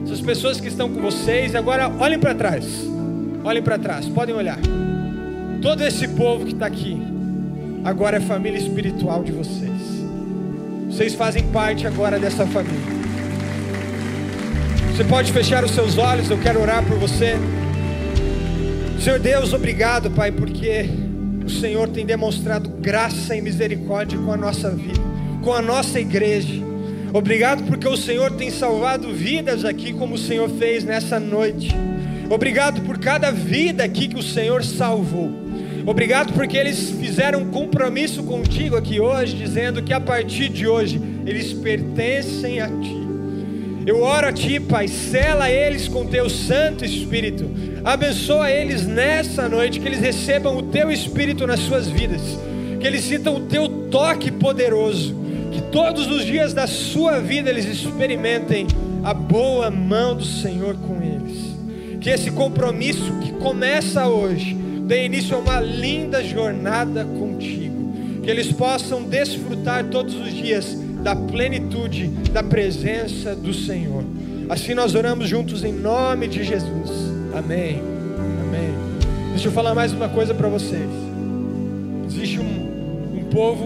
Essas pessoas que estão com vocês, agora olhem para trás. Olhem para trás, podem olhar. Todo esse povo que está aqui, agora é família espiritual de vocês. Vocês fazem parte agora dessa família. Você pode fechar os seus olhos, eu quero orar por você. Senhor Deus, obrigado, Pai, porque o Senhor tem demonstrado graça e misericórdia com a nossa vida, com a nossa igreja. Obrigado porque o Senhor tem salvado vidas aqui, como o Senhor fez nessa noite. Obrigado por cada vida aqui que o Senhor salvou. Obrigado porque eles fizeram um compromisso contigo aqui hoje, dizendo que a partir de hoje eles pertencem a Ti. Eu oro a Ti, Pai, sela eles com Teu Santo Espírito. Abençoa eles nessa noite, que eles recebam o Teu Espírito nas suas vidas, que eles sintam o Teu toque poderoso, que todos os dias da sua vida eles experimentem a boa mão do Senhor com eles. Que esse compromisso que começa hoje dê início a uma linda jornada contigo, que eles possam desfrutar todos os dias da plenitude da presença do Senhor. Assim nós oramos juntos em nome de Jesus. Amém. Amém. Deixa eu falar mais uma coisa para vocês. Existe um povo